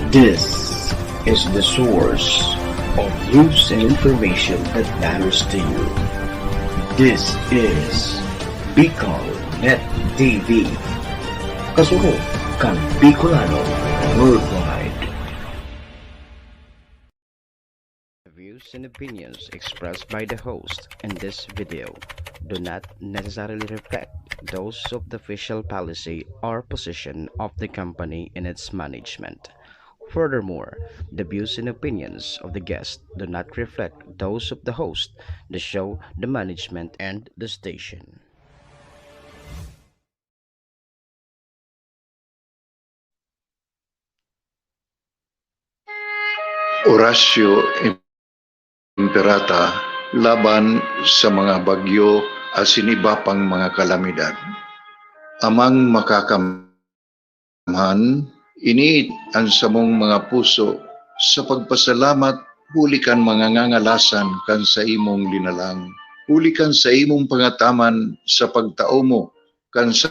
This is the source of news and information that matters to you. This is Bicol Net TV. Kasunod kang Bicolano worldwide. The views and opinions expressed by the host in this video do not necessarily reflect those of the official policy or position of the company and its management. Furthermore, the views and opinions of the guest do not reflect those of the host, the show, the management, and the station. Horacio Imperata laban sa mga bagyo asin iba pang mga kalamidad. Amang makakamhan, iniit ang samong mga puso sa pagpasalamat, huli kan mga ngangalasan kan sa imong linalang. Huli kan sa imong pangataman sa pagtao mo kan sa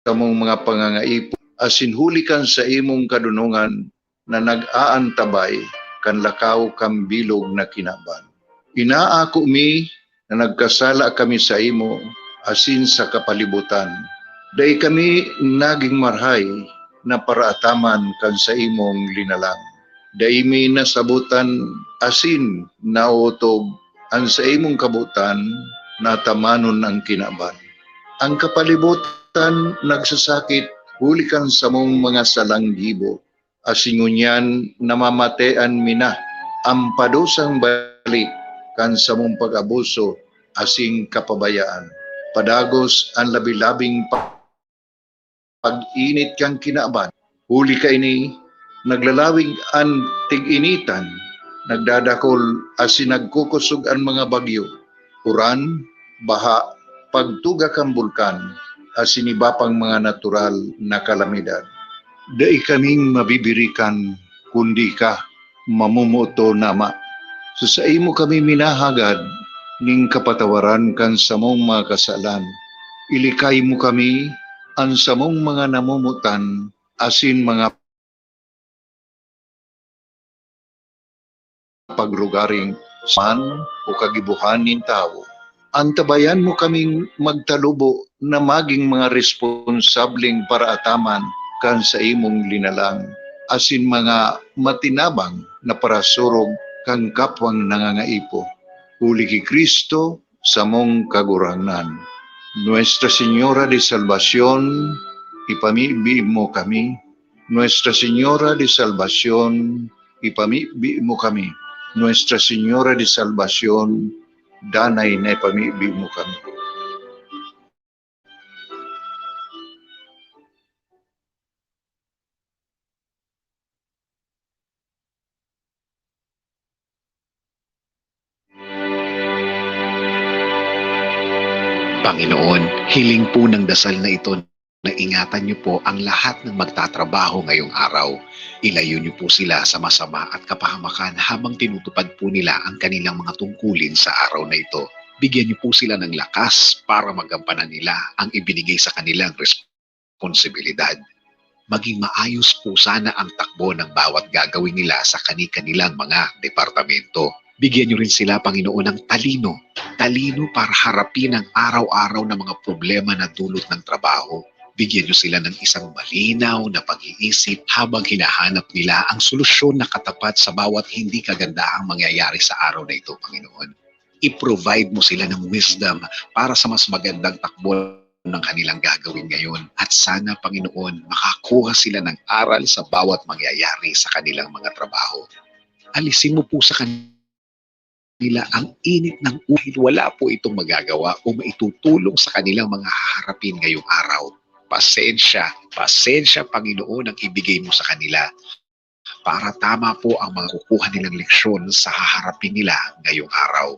mong mga pangangaipon, asin huli kan sa imong kadunungan na nag-aantabay kan lakaw kang bilog na kinaban. Inaako mi na nagkasala kami sa imo asin sa kapalibutan. Day kami naging marhay na paraataman kan sa imong linalang. Day mi nasabutan asin nautog ang sa imong kabutan na tamanon ang kinaban. Ang kapalibutan nagsasakit hulikan sa mong mga salanggibo. Asingunyan namamatean mina ang padusang balik kan sa mong pag-abuso asing kapabayaan. Padagos ang labi-labing pag-init kang kinaban. Huli ka ini, naglalawig ang tig-initan, nagdadakol asin nagkukusog ang mga bagyo. Uran, baha, pagtuga kang bulkan, asin iba pang mga natural na kalamidad. Dai kaming mabibirikan kundi ka mamumuto nama. Sa imo kami minahagad ning kapatawaran kan sa mong mga kasalan. Ilikay mo kami ang sa mong mga namumutan asin mga pagrugaring man o kagibuhanin tao. Antabayan mo kaming magtalubo na maging mga responsableng paraataman kan sa imong linalang, asin mga matinabang na parasurog kang kapwang nangangaipo. Huli ki Kristo sa mong kagurangan. Nuestra Señora de Salvación, ipamibi mo kami. Nuestra Señora de Salvación, ipamibi mo kami. Nuestra Señora de Salvación, danay na ipamibi mo kami. Panginoon, hiling po ng dasal na ito na ingatan niyo po ang lahat ng magtatrabaho ngayong araw. Ilayo niyo po sila sa masama at kapahamakan habang tinutupad po nila ang kanilang mga tungkulin sa araw na ito. Bigyan niyo po sila ng lakas para magampanan nila ang ibinigay sa kanilang responsibilidad. Maging maayos po sana ang takbo ng bawat gagawin nila sa kani-kanilang mga departamento. Bigyan niyo rin sila, Panginoon, ng talino para harapin ang araw-araw na mga problema na dulot ng trabaho. Bigyan niyo sila ng isang malinaw na pag-iisip habang hinahanap nila ang solusyon na katapat sa bawat hindi kagandahang mangyayari sa araw na ito, Panginoon. I-provide mo sila ng wisdom para sa mas magandang takbo ng kanilang gagawin ngayon. At sana, Panginoon, makakuha sila ng aral sa bawat mangyayari sa kanilang mga trabaho. Alisin mo po sa kanila ang init ng uhil. Wala po itong magagawa o maitutulong sa kanilang mga haharapin ngayong araw. Pasensya, Panginoon, ang ibigay mo sa kanila para tama po ang mga kukuha nilang leksyon sa haharapin nila ngayong araw.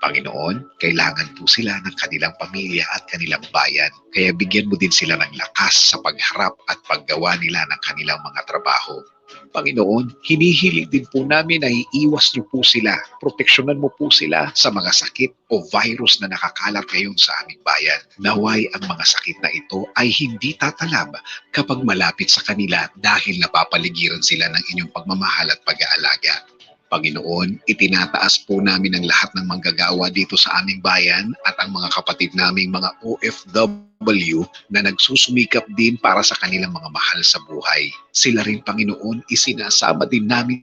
Panginoon, kailangan po sila ng kanilang pamilya at kanilang bayan. Kaya bigyan mo din sila ng lakas sa pagharap at paggawa nila ng kanilang mga trabaho. Panginoon, hinihiling din po namin na iiwas niyo po sila, proteksyonan mo po sila sa mga sakit o virus na nakakalat ngayon sa aming bayan. Naway ang mga sakit na ito ay hindi tatalab kapag malapit sa kanila dahil napapaligiran sila ng inyong pagmamahal at pag-aalaga. Panginoon, itinataas po namin ang lahat ng manggagawa dito sa aming bayan at ang mga kapatid naming mga OFW na nagsusumikap din para sa kanilang mga mahal sa buhay. Sila rin, Panginoon, isinasama din namin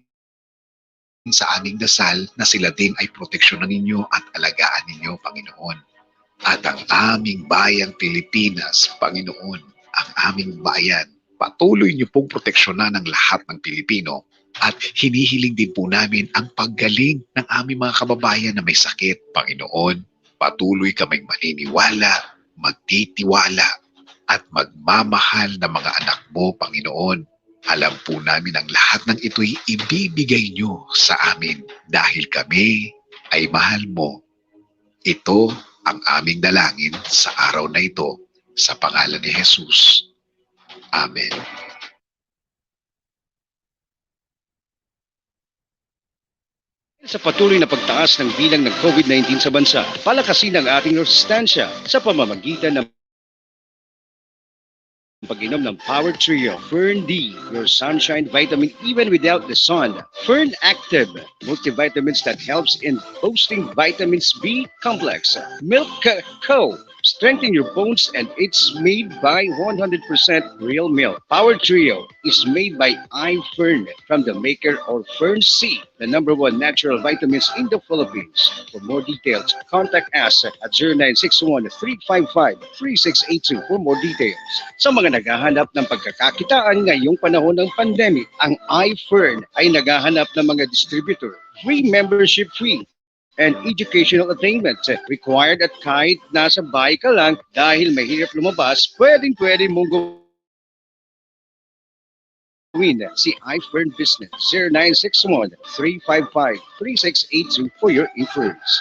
sa aming dasal na sila din ay proteksyonan ninyo at alagaan ninyo, Panginoon. At ang aming bayang Pilipinas, Panginoon, ang aming bayan, patuloy niyo pong proteksyonan ang lahat ng Pilipino. At hinihiling din po namin ang paggaling ng aming mga kababayan na may sakit. Panginoon, patuloy kaming maniniwala, magtitiwala, at magmamahal na mga anak mo, Panginoon. Alam po namin ang lahat ng ito'y ibibigay nyo sa amin dahil kami ay mahal mo. Ito ang aming dalangin sa araw na ito sa pangalan ni Jesus. Amen. Sa patuloy na pagtaas ng bilang ng COVID-19 sa bansa, palakasin ang ating resistensya sa pamamagitan ng pag-inom ng Power Trio, Fern D, your sunshine vitamin even without the sun. Fern Active, multivitamins that helps in boosting vitamins B complex. Milk Co, strengthen your bones and it's made by 100% real milk. Power Trio is made by iFern from the maker of Fern C, the #1 natural vitamins in the Philippines. For more details, contact us at 0961-355-3682 for more details. Sa mga naghahanap ng pagkakakitaan ngayong panahon ng pandemic, ang iFern ay naghahanap ng mga distributor. Free membership fee and educational attainment required at kahit nasa bahay ka lang dahil mahirap lumabas, pwedeng mong gawin si iFern Business 0961-355-3682 for your inquiries.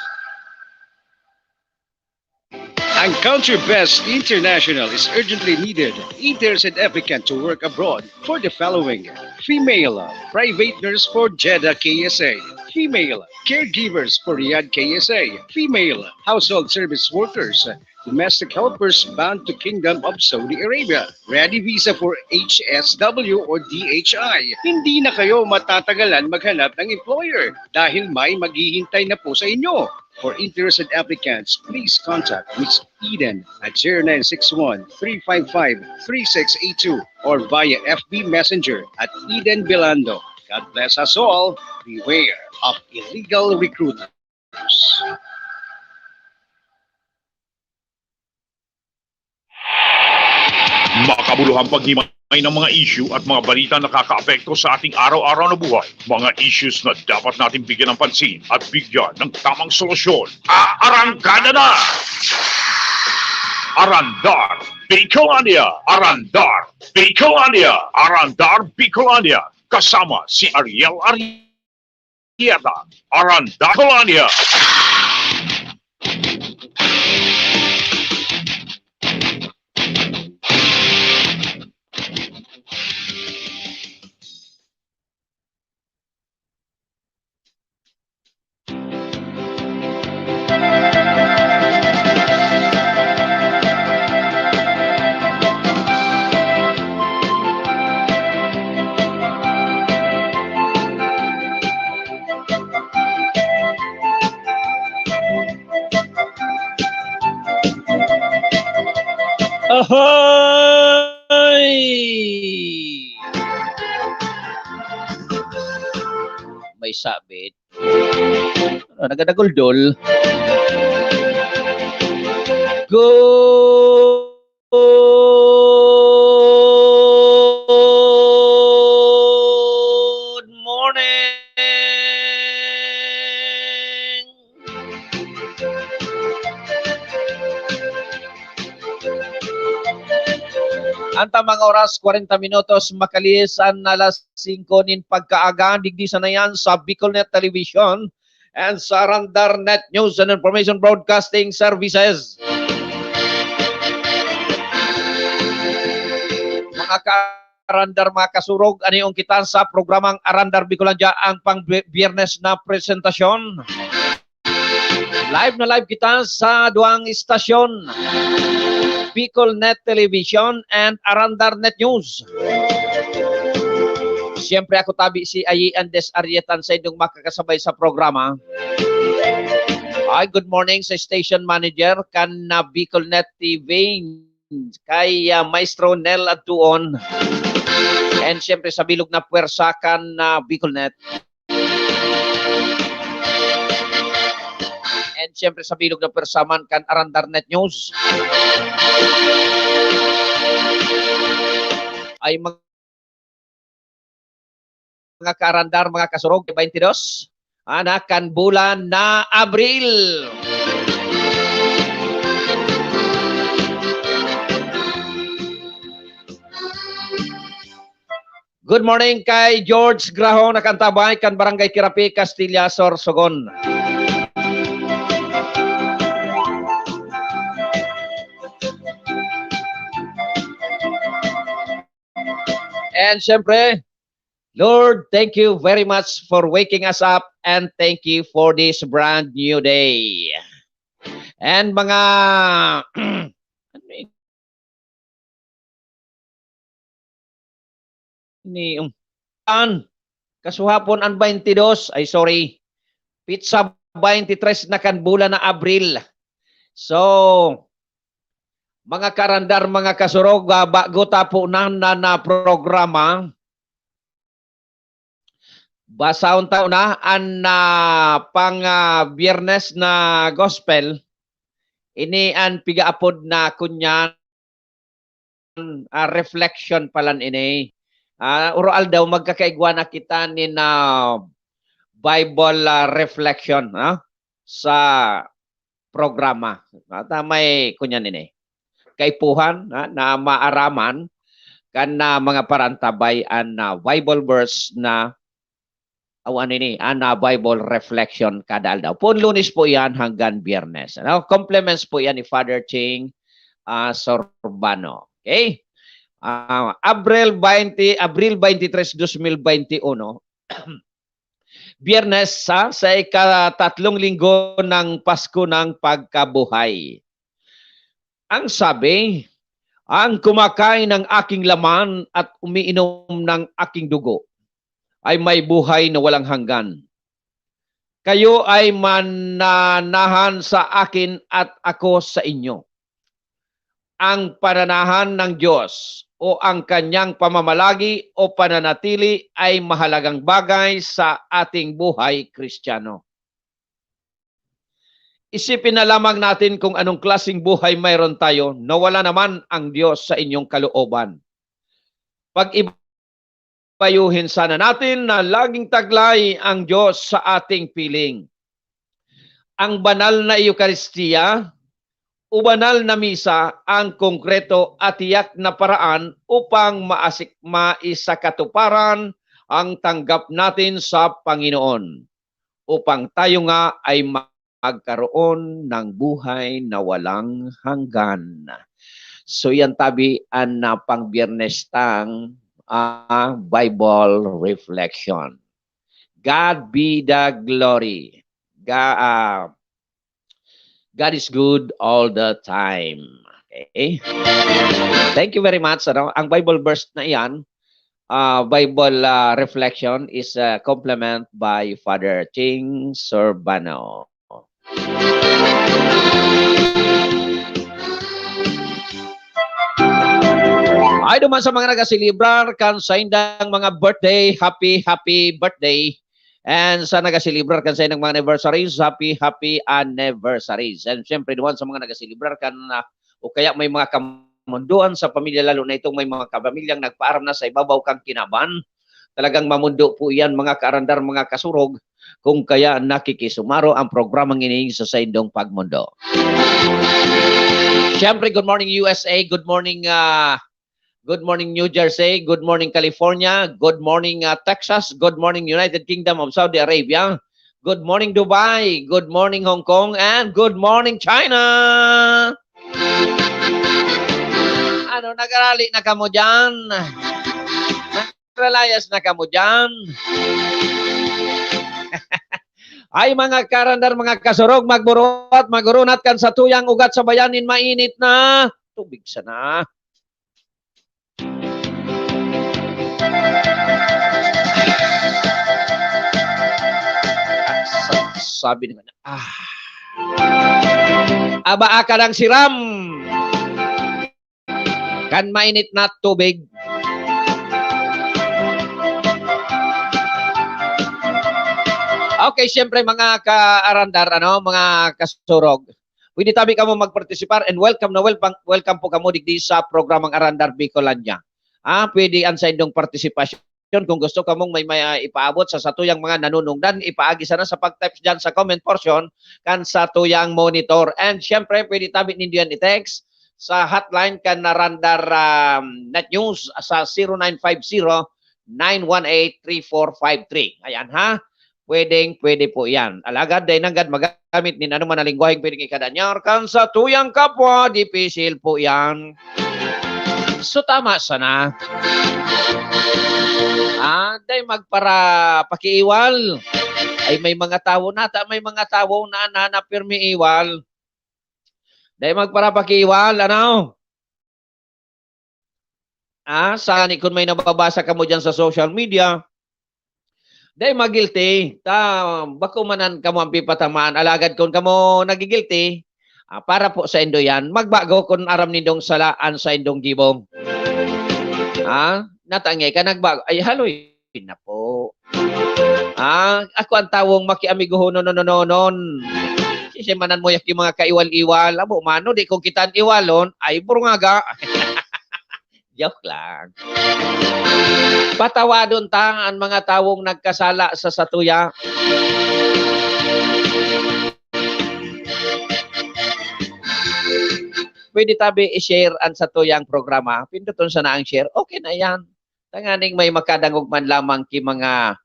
Ang Country Best International is urgently needed. Interested applicant to work abroad for the following: female private nurse for Jeddah KSA, female caregivers for Riyadh KSA, female household service workers, domestic helpers bound to Kingdom of Saudi Arabia, ready visa for HSW or DHI. Hindi na kayo matatagalan maghanap ng employer dahil may maghihintay na po sa inyo. For interested applicants, please contact Ms. Eden at 0961-355-3682 or via FB Messenger at Eden Bilando. God bless us all. Beware of illegal recruiters. Makabuluhang paghimay ng mga issue at mga balita na nakakaapekto sa ating araw-araw na buhay. Mga issues na dapat natin bigyan ng pansin at bigyan ng tamang solusyon. Aarangkada na! Arandar Bicolania! Arandar Bicolania! Arandar Bicolania! Kasama si Ariel Arrieta. Arandar Bicolania! Ahoy! May sabit. Nagadagoldol. Good morning! Ang tamang oras, 40 minutos, makalisan na alas 5 nin pagkaagaan, digdi sa na yan sa Bicolnet Television. and sa Arandar Net News and Information Broadcasting Services. Mga ka-Arandar, mga kasurog, aniyong kita sa programang Arandar Bicolandia ang pang-biyernes na presentasyon. Live na live kita sa duang istasyon, Bicol Net Television and Arandar Net News. Siyempre ako tabi si Ayi Andes Arietan sa inyong makakasabay sa programa. Ay, good morning sa station manager kan na Bicol Net TV kay Maestro Nel Atuon. And siyempre sa bilog na puwersa kan na Bicol Net. And siyempre sa bilog na persaman kan Arandar Net News. Ay mga ka-Arandar, mga kasurog, 22, kan bulan na Abril. Good morning kay George Graho na kantabay kan Barangay Kirapi, Castilla, Sorsogon. And syempre, Lord, thank you very much for waking us up and thank you for this brand new day. And mga kasuhapon ang 22, ay sorry, pizza 23 na kan bulan na Abril. So, mga karandar, mga kasurog, bago tapo na programa, basaon tao na ang pang biyernes na gospel, ini ang pigaapod na kunyan reflection palan ini. Ural daw magkakaigwa na kita ni na Bible reflection sa programa. May kunyan ini. Kaipuhan na maaraman kan na mga parantabay an Bible verse na awan ini na Bible reflection kada aldaw. Pun Lunes po yan hanggang Biyernes. Compliments po yan ni Father Ching Sorbano. Okay? Abril 23, 2021. Biyernes sa ikatatlong linggo ng Pasko ng Pagkabuhay. Ang sabi, ang kumakain ng aking laman at umiinom ng aking dugo ay may buhay na walang hanggan. Kayo ay mananahan sa akin at ako sa inyo. Ang pananahan ng Diyos o ang kanyang pamamalagi o pananatili ay mahalagang bagay sa ating buhay Kristiyano. Isipin na lamang natin kung anong klaseng buhay mayroon tayo na wala naman ang Diyos sa inyong kalooban. Pag-ibayuhin sana natin na laging taglay ang Diyos sa ating piling. Ang banal na Eucharistia o banal na misa ang konkreto at tiyak na paraan upang maisakatuparan ang tanggap natin sa Panginoon. Upang tayo nga ay magkaroon ng buhay na walang hanggan. So yan tabi ang pang-biyernes tang Bible reflection. God be the glory. God is good all the time. Okay? Thank you very much. Ang Bible verse na yan, Bible reflection is complement by Father Ching Sorbano. Ay duman sa mga nagasilibrar kan sa indang mga birthday, happy birthday. And sa nagasilibrar kan sa indang mga anniversaries, happy anniversaries. And syempre duman sa mga nagasilibrar kan o kaya may mga kamunduan sa pamilya, lalo na itong may mga kapamilyang nagpaaram na sa ibabaw kang kinaban. Talagang mamundo po yan mga kaarandar, mga kasurog, kung kaya nakikisumaro ang programang ini sa indong pagmundo. Siyempre, good morning USA, good morning New Jersey, good morning California, good morning Texas, good morning United Kingdom of Saudi Arabia, Good morning, Dubai. Good morning, Hong Kong. And good morning, China. Ano, nag-arali na kamo dyan? Nag-relayas na kamo dyan? Ay mga karandar, mga kasurog, magburuat, magurunat kan sa tuyang ugat sa bayanin, mainit na. Tubig sana. Sabi naman, aba ka ng siram. Kan mainit na tubig. Okay, siyempre mga kaarandar, mga kasurog. Pwede tabi ka mo magpartisipar and welcome po kamo digdi sa programang Arandar Bicolandia. Pwede ang sa indong partisipasyon kung gusto ka mong may ipaabot sa satuyang mga nanunungdan, ipaagi sana sa pag-type dyan sa comment portion kan sa tuyang monitor. And siyempre, pwede tabi ninyo yan i-text sa hotline kan na Arandar Net News sa 0950-918-3453. Ayan ha. Pwede po yan. Alagad, day nanggad magamit ni ano man na lingwaheng pwedeng ikadanyar kan sa tuyang kapwa, dipisil po yan. So tama sana. Day magpara pakiiwal. Ay may mga tawo nata, may mga tawo na pirmi iwal. Day magpara pakiiwal, saan kung may nababasa ka mo dyan sa social media, day magilty, bako manan kamo ang pipatamaan, alagad kung kamo nagigilty, para po sa indo yan, magbago kung aram nindong salaan sa indong gibong. Natangay ka nagbago, ay haloy na po. Ako ang tawong makiamigo nonon. Sisi manan mo yung mga kaiwal-iwal, abo mano, di kung kitaan iwalon, ay burungaga. Joke lang. Patawadon ta ang mga tawong nagkasala sa satuya. Pwede tabi i-share ang satuyang programa. Pinduton sana ang share. Okay na yan. Tanganing may makadangog man lamang ki mga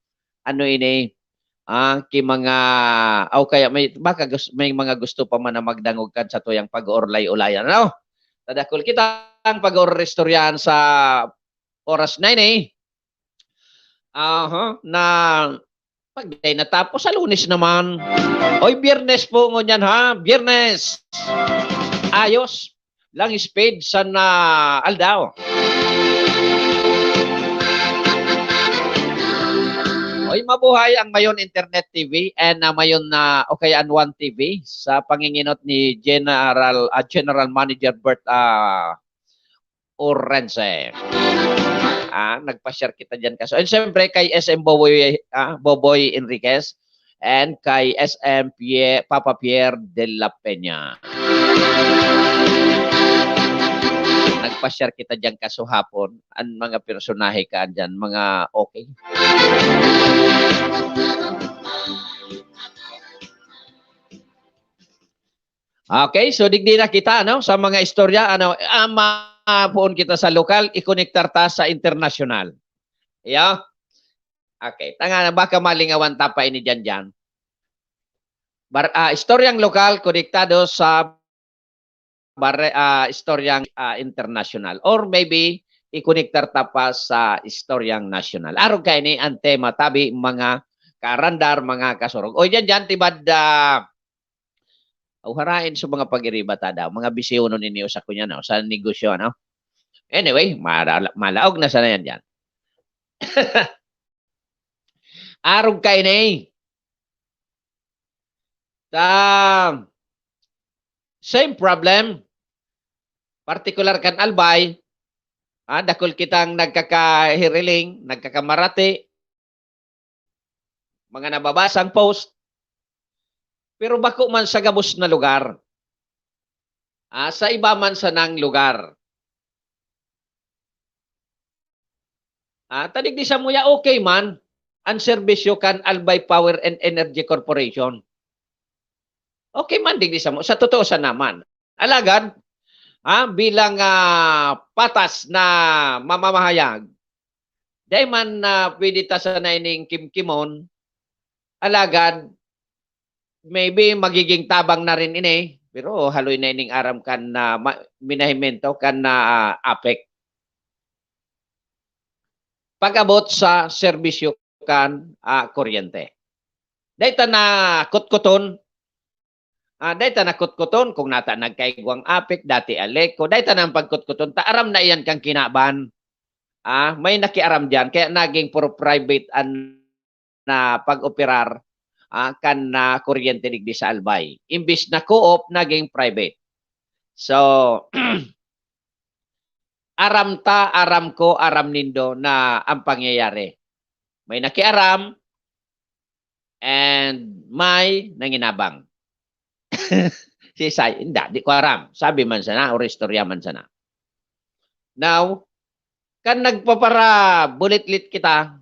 ki mga kaya may mga gusto pa man na magdangog kan sa tuyang pag-orlay-ulayan. Tadakol kita ang pag-orestoryan sa oras 9 na pag natapos sa Lunes naman. Oy, Biyernes po ngunyan ha, Biyernes. Ayos lang speed sa aldaw. Oy, mabuhay ang Mayon Internet TV and Mayon an One TV sa panginginot ni General Manager Bert Orense. Nagpa-share kita dyan kaso. And siyempre kay SM Boboy Enriquez and kay SM Papa Pierre de la Peña. Nagpa-share kita dyan kaso hapon. Ang mga personahe ka dyan, mga okay. Okay, so digdi na kita sa mga istorya mapuon kita sa lokal, i-connectar ta sa international. Yeah? Okay, tanga na baka malingawan ta pa ini dyan. Istoryang lokal konektado sa istoryang international or maybe i-connectar ta pa sa istoryang national. Araw kay ni ang tema tabi mga karandar, mga kasurog. O dyan tibad harain sa mga pag-iriba tada, mga bisyo nun ninyo sa kunya sa negosyo Anyway, malaog na sana yan dyan. Araw kay ni same problem, particular kan albay, dakol kitang nagkakahiriling, nagkakamarati, mga nababasang post, pero bako man sa gabos na lugar, sa iba man sa nang lugar. Tadig di sa muya okay man, ang serbisyo kan Albay Power and Energy Corporation. Okay man digdi sa mo. Sa totoo sa naman. Alagad, bilang patas na mamamahayag, dahil man pwede ta sa naining kimkimon, alagad, maybe magiging tabang na rin ini, pero haloy na ining aram kan na minahimento kan na apek. Pag-abot sa serbisyo kan kuryente. Dayta na kutkuton, dayta na kutkuton kung nata nagkaigwang apek, dati aleko, dayta na pagkutkuton, taaram na iyan kang kinaban. May nakiaram dyan, kaya naging for private na pag-operar kan na kuryente digdi sa Albay. Imbis na co-op, naging private. So, aram ko, aram nindo na ang pangyayari. May nakiaram, and may nanginabang. Si Say, hindi ko aram. Sabi man sana, o istorya man sana. Now, kan nagpapara bulitlit kita,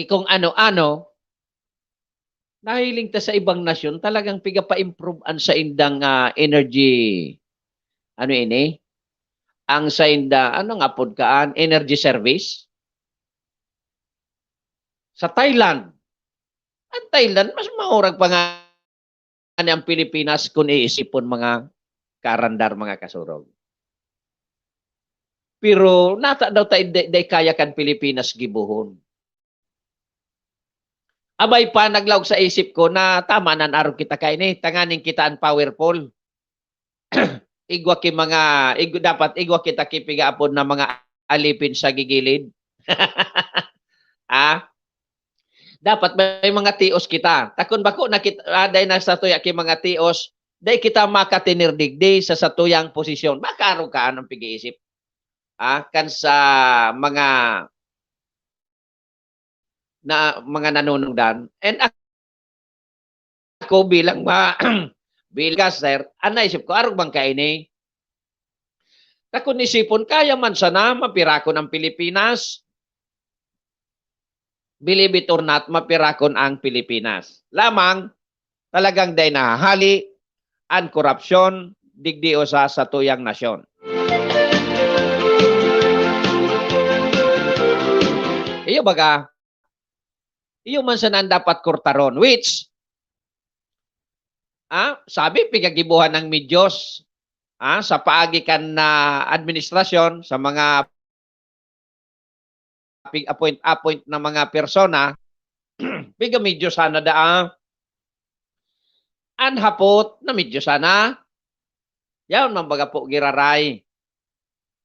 kung ano-ano, nahiling ta sa ibang nasyon, talagang piga pa-improve an sa indang energy, ang sa inda, nga pod kaan, energy service. Sa Thailand, ang Thailand, mas maurag pa nga ang Pilipinas kung iisipon mga karandar, mga kasurog. Pero nata daw tayo day kaya kan Pilipinas gibuhon. Abay pa naglaog sa isip ko na tama nan araw kita kay ni tanganing kita ang powerful. Dapat igwa kita kipigaapon na mga alipin sa gigilid. Dapat may mga tios kita. Takon bako nakita day na sa tuya ki mga tios, day kita makatinirdigdi sa satuyang posisyon. Baka araw ka anong pag-iisip. Kan sa mga nanunungdan. And ako bilang bilang sir, naisip ko, arog bang kaini? Takon isipon, kaya man sana mapirakon ang Pilipinas. Believe it or not, mapirakon ang Pilipinas. Lamang, talagang day nahahali, ang korupsyon, digdio sa tuyang nasyon. Iyo baga, iyo man sana dapat kurtaron, which, sabi, pigagibuhan ng medyos, sa paagikan na administrasyon, sa mga appoint na mga persona, piga medyo sana anhapot na medyo sana, yaon man baga po giraray.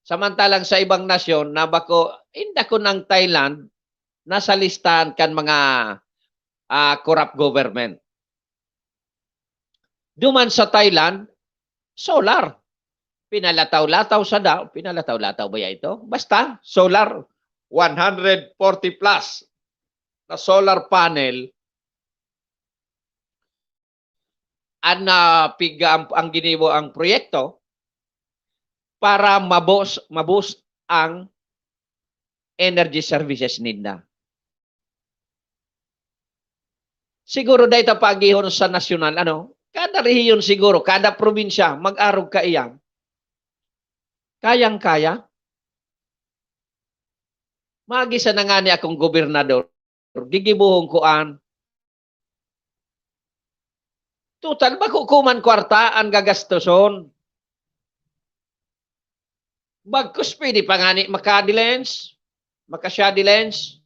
Samantalang sa ibang nasyon, na bako, inda ko ng Thailand, nasa listahan kan mga corrupt government. Duman sa Thailand, solar. Pinalataw-lataw sa daw. Pinalataw-lataw ba ito? Basta, solar. 140 plus na solar panel piga ang ginibo ang proyekto para maboost ang energy services nila. Siguro dahil pagihon sa nasyonal, kada rehiyon siguro, kada probinsya, mag-arog ka iyang. Kayang-kaya. Magisa na nga niya akong gobernador, gigibuhong kuan. Total, makukuman kwarta ang gagastoson. Bagkus pwede pa nga ni makadilens, makasyadilens.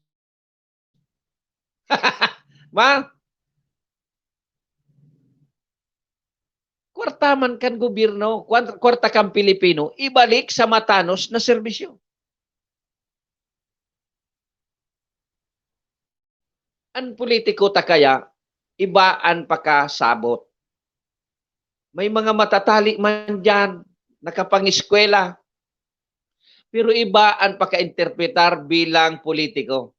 Kwarta man kan gobyerno, kwarta kang Pilipino, ibalik sa matanos na serbisyo. Ang politiko ta kaya, ibaan pa ka sabot. May mga matatali man dyan, nakapangiskwela. Pero ibaan pa ka-interpretar bilang politiko.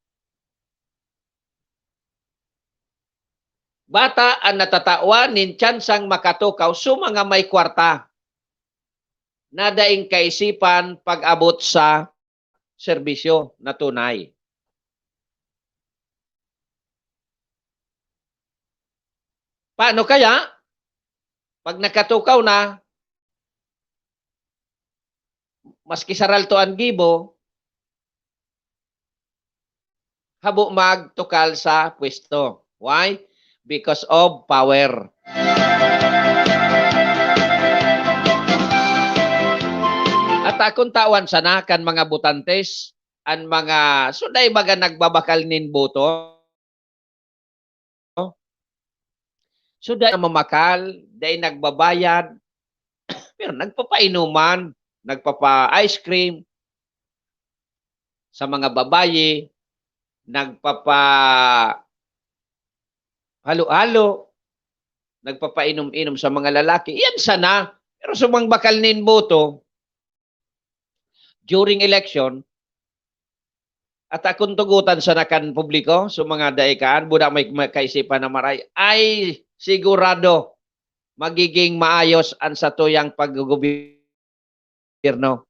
Bata ang natatawa, nintyansang makatukaw, mga may kwarta. Nadaing kaisipan pag-abot sa serbisyo na tunay. Paano kaya? Pag nakatukaw na, maski saralto ang gibo, habo magtukal sa pwesto. Why? because of power. At akong tawan sana kan mga butantes, ang mga suday baga nagbabakal nin boto. Suday mamakal, day nagbabayad, pero nagpapainuman, nagpapa-ice cream sa mga babaye, nagpapa halo-halo, nagpapainom-inom sa mga lalaki. Yan sana. Pero sumang bakal nin boto during election, at akong tugutan sa nakan publiko, sa mga daikaan, budak may kaisipan na maray, ay sigurado magiging maayos ang satuyang paggogobyerno.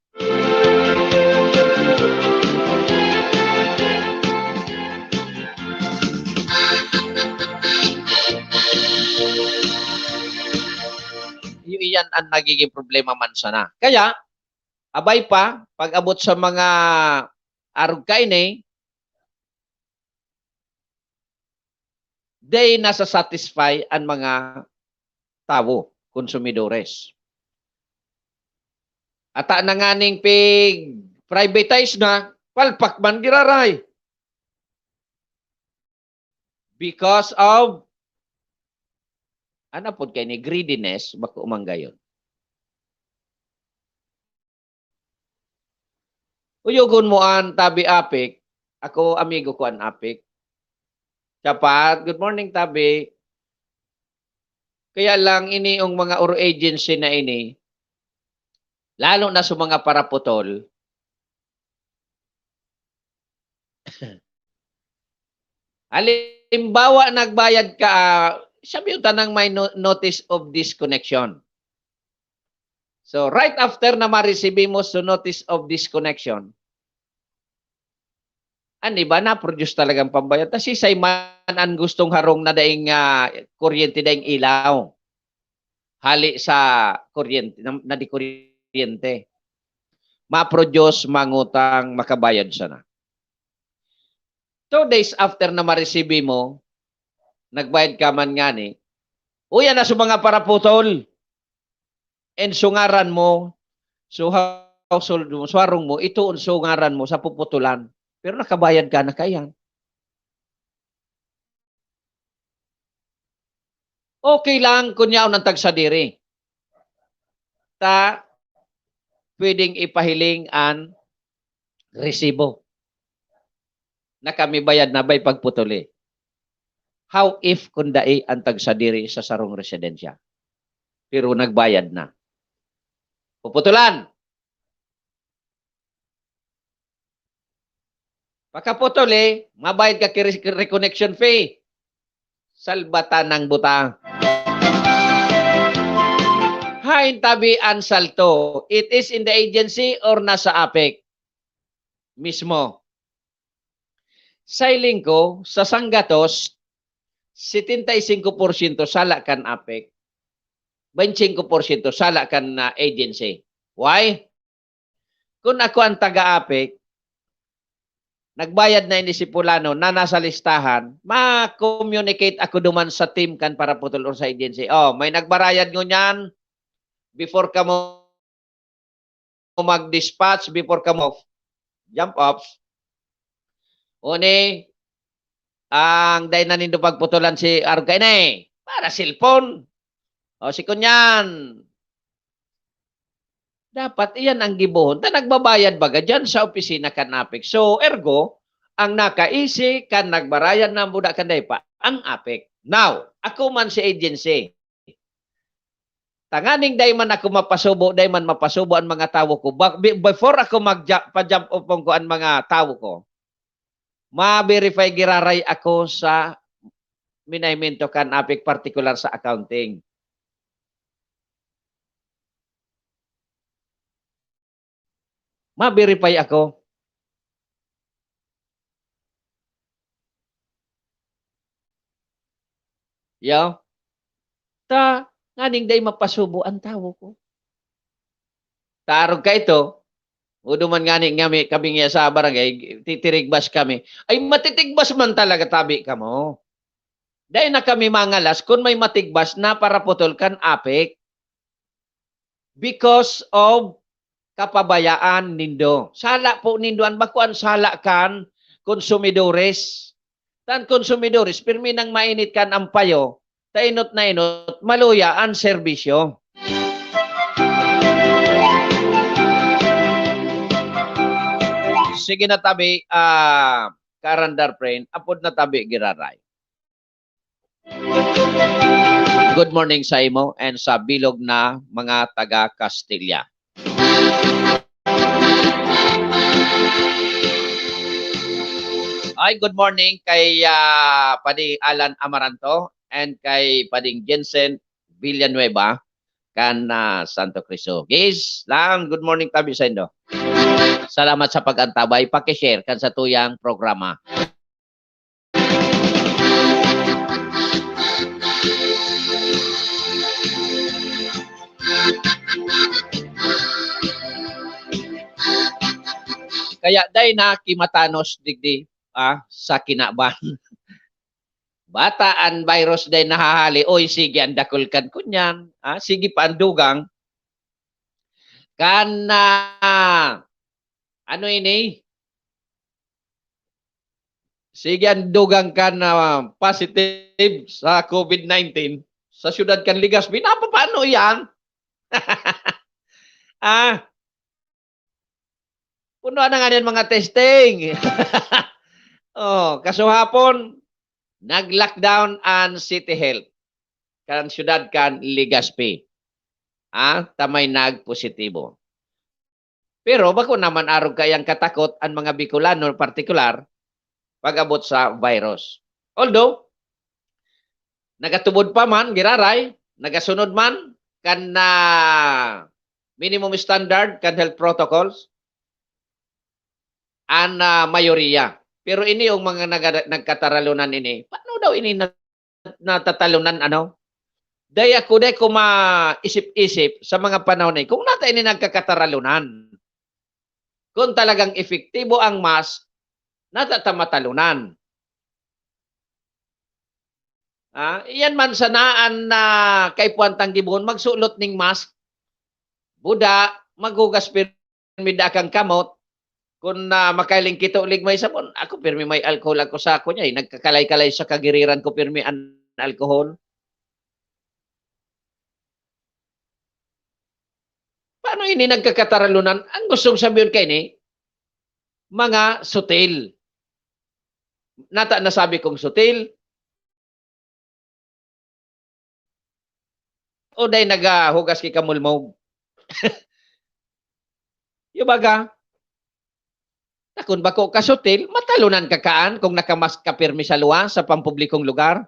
Iyan ang nagiging problema man sana. Kaya, abay pa, pag abot sa mga arog kainay, they nasa satisfy ang mga tao, konsumidores. At nanganing pig privatize na, palpak man giraray. Because of ano po kay ni greediness, bako umanggayon. Uyugon mo an tabi apik, ako amigo ko an apik. Chapat, good morning tabi. Kaya lang iniong mga oro agency na ini, lalo na sa mga paraputol, halimbawa nagbayad ka, sabi yung tanang may notice of disconnection. So, right after na ma-receive mo sa notice of disconnection, ani ba na-produce talagang pambayad? Kasi say man ang gustong harong na daing kuryente, daing ilaw. Hali sa kuryente, na di kuryente. Ma-produce, mangutang, makabayad siya na. 2 days after na ma-receive mo, nagbayad ka man nga ni, uyan na sa mga paraputol, and sungaran mo, so household mo, swarong mo, ito ang sungaran mo sa puputulan, pero nakabayad ka na kayan. Okay lang, kunyaw ng tagsadiri. Ta, pwedeng ipahiling ang resibo na kami bayad na bay pagputuli. How if kundai ang tagsadiri sa sarong residensya? Pero nagbayad na. Puputulan. Pagkaputuli, mabayad ka reconnection fee. Salbatan ng buta. Hain tabi ang salto. It is in the agency or nasa APEC mismo. Sailing ko sa Sanggatos, 75% sala kan APEC, 25% sala kan agency. Why? Kung ako ang taga-APEC, nagbayad na ini si Pulano na nasa listahan, ma-communicate ako duman sa team kan para putol or sa agency. Oh, may nagbarayad nyo niyan before ka mo mag-dispatch, before ka mo jump off. Uni, ang day na nindo pagputulan si Argane para cellphone. O si kunyan. Dapat iyan ang gibuhon. Ta nagbabayad baga dyan sa opisina kan APEC. So ergo, ang nakaisi kan nagbarayad na budak kanday pa ang APEC. Now, ako man si agency. Tanganing day man ako mapasubo, day man mapasubo ang mga tawo ko. Before ako pa-jump off ko ang mga tawo ko, ma-verify giraray ako sa minaymento kan APEC particular sa accounting. Ma-verify ako. Yo. Ta, nganing day mapasubo ang tawo ko. Tarog ka ito, uduman ngani kami nga sa barangay, titirigbas kami. Ay matitigbas man talaga tabi ka mo. Dahil na kami mangalas kung may matigbas na para putulkan apik. Because of kapabayaan nindo. Sala po nindo. Ang bakuan sala kan konsumidores. Tan konsumidores, pirmi nang mainit kan ang payo, tainot na inot, maluya ang serbisyo. Sige na tabi, Karandar friend, apod na tabi giraray. Good morning sa imo and sa bilog na mga taga Castilla. Ay, good morning kay Pading Alan Amaranto and kay Pading Jensen Villanueva kan Santo Cristo. Guys, lang good morning tabi sa indo. Salamat sa pag-antabay, paki-share kan sa tuyang programa. Kaya day na kimatanos digdi sa kinaban. Bataan virus day nahahali. Oy, sige, andakulkan kunyan. Sige pa andugang. Ano ini? Sige, andugang kan positive sa COVID-19 sa syudad kan Ligaspi. Paano yan? Puno na nga yan mga testing. Kaso hapon, nag-lockdown ang City Health. Kan syudad kan Ligaspi. Tamay nag-positibo. Pero bako naman arog kayang katakot ang mga Bicolano partikular pag-abot sa virus. Although, nagatubod pa man, giraray, nagasunod man, kan minimum standard, kan health protocols, ang mayoriya. Pero ini yung mga nagkataralunan ini. Paano daw ini natatalunan ano? Daya ko day ko maisip-isip sa mga panahon na kung nata ini nagkakataralunan. Kung talagang efektibo ang mask, natatamatalunan. Iyan man sanaan na kay Puantang Gibon, magsulot ning mask. Buda, magugas pirmida kang kamot. Kung makailing kita ulig may sabon, ako pirmi may alcohol ako sa ako niya. Nagkakalay-kalay sa kagiriran ko pirmi ang alcohol. Paano ini nagkakataralunan? Ang gustong sabihin kay ni, mga sutil. Nasabi kong sutil. O day nagahugas kay kamulmog. Yung baga, takon ba ko kasutil, matalunan kakaan kung nakamask ka pirmi sa luwa sa pampublikong lugar?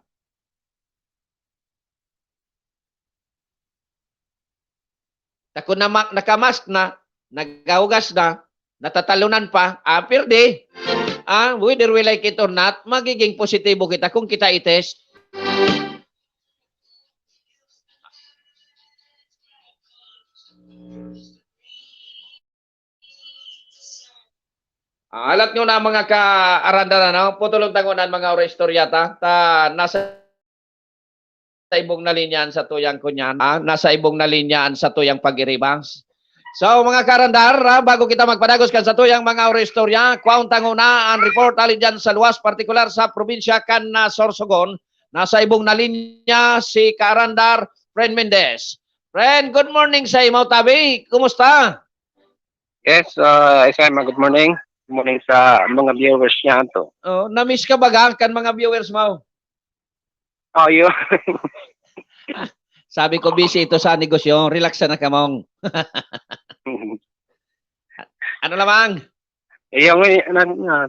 Takon na nakamask na, nagahugas na, natatalunan pa, pirdi. Whether we like it or not, magiging positibo kita kung kita itest. Alat nyo na mga ka-aranda na, putulong tangunan mga orestoryata, nasa ibong na linyaan sa tuyang kunyan, nasa ibong na linyaan sa tuyang pag-iribang. So mga karandar, bago kita magpadagos kan sa tuyang mga orestorya, kwaong tanguna ang report alin dyan sa luwas, partikular sa probinsya kan na Sorsogon, nasa ibong na linya si Karandar Fred Mendez. Friend, good morning sa imaw tabi, kumusta? Yes, Isama, good morning. Good morning sa mga viewers niya to. Na-miss ka ba kan mga viewers mo? Yun. Sabi ko busy ito sa negosyo, relax na kamong. Ano lamang? Yung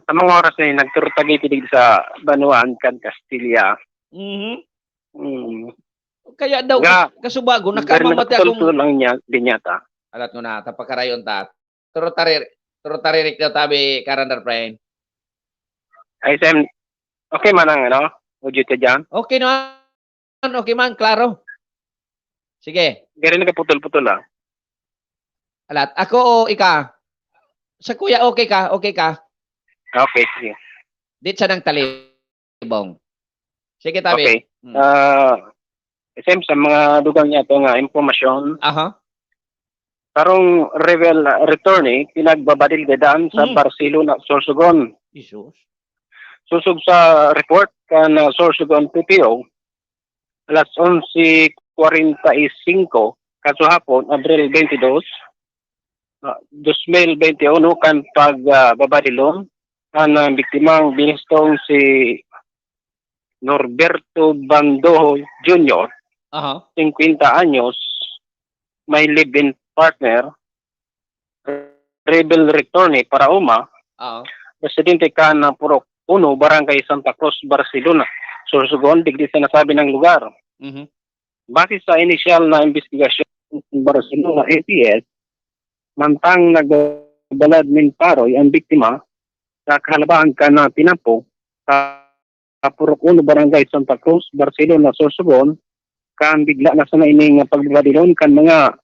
sa mga oras na yun, nagturutagitidig sa Banuan, kan Castilla. Kaya daw, kasubago, nakamamati akong... lang niya, din yata. Alat mo na, tapakarayon ta. Turutaririk na tabi, Karandar friend. Ay, Sam, okay man ang audio ka dyan? Okay man, klaro. Sige. Gari nagputol-putol Alat, ako o ika? Sa kuya, okay ka? Okay, sige. Dit sa ng talibong. Sige, tabi. Okay. Same sa mga dugang niya ito nga impormasyon. Aha. Karong revel return pinagbabadil dedaan sa Barcelona, Sorsogon. Jesus. Susog sa report kan Sorsogon PPO, alas 11:45 kasuhapon, Abril 22, 2021 kan pagbabadilon ang biktimang binistong si Norberto Bandojo Jr., Aha. 50 anyos, may live-in partner, rebel return para uma, Oo. residente ka na Purok 1, Barangay Santa Cruz, Barcelona. Sorsogon, digdi sa nasabi ng lugar. Mhm. Base sa initial na investigasyon ng Barcelona APS, mantang nagbalad min paroy ang biktima sa kahalabahan ka na tinampo sa Purok 1, Barangay Santa Cruz, Barcelona, Sorsogon, kan bigla na sa naining pagbabadilon kan mga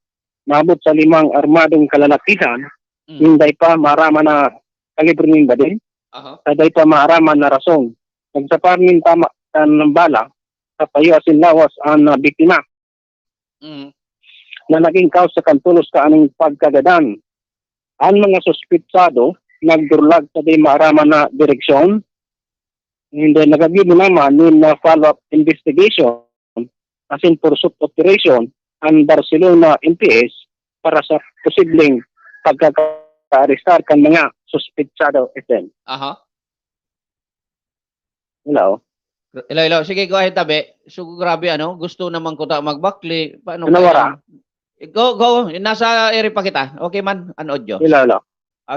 maabot sa 5 armadong kalalakihan, hindi pa maaraman na kalibre ng badin, Aha. hindi pa maaraman na rasong. Nagsapar min tama ng bala sa payo asin lawas ang biktima Mhm. na naging kaos sa kantulos ka aning pagkagadan. Ang mga suspitsado nagdurlag sa di maaraman na direksyon, hindi nagagibo naman na follow-up investigation asin pursuit operation ang Barcelona MPS para sa posibleng pagkaka-arestar kan mga suspitsado iten. Aha. Hello? Hello. Sige, go ahead, tabi. So, grabe, ano? Gusto naman ko ta magbakli. Paano Ano wala? Go. Nasa area pa kita. Okay man, an audio. Hello.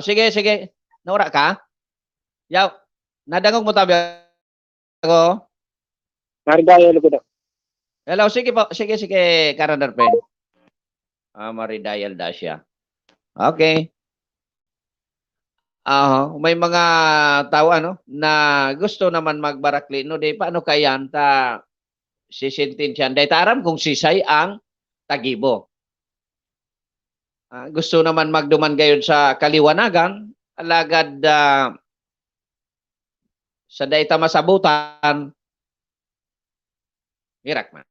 Sige. Nawara ka? Yaw. Nadangog mo tabi ako. Maridayo lugo daw. Hello, sige po. Sige, Karandar Pen. Maridayal da siya. Okay. May mga tao na gusto naman magbarakli no di paano kayan ta sisintensyan dahil taram kung sisay ang tagibo. Gusto naman magduman gayon sa kaliwanagan alagad sa dayta masabutan hirak man.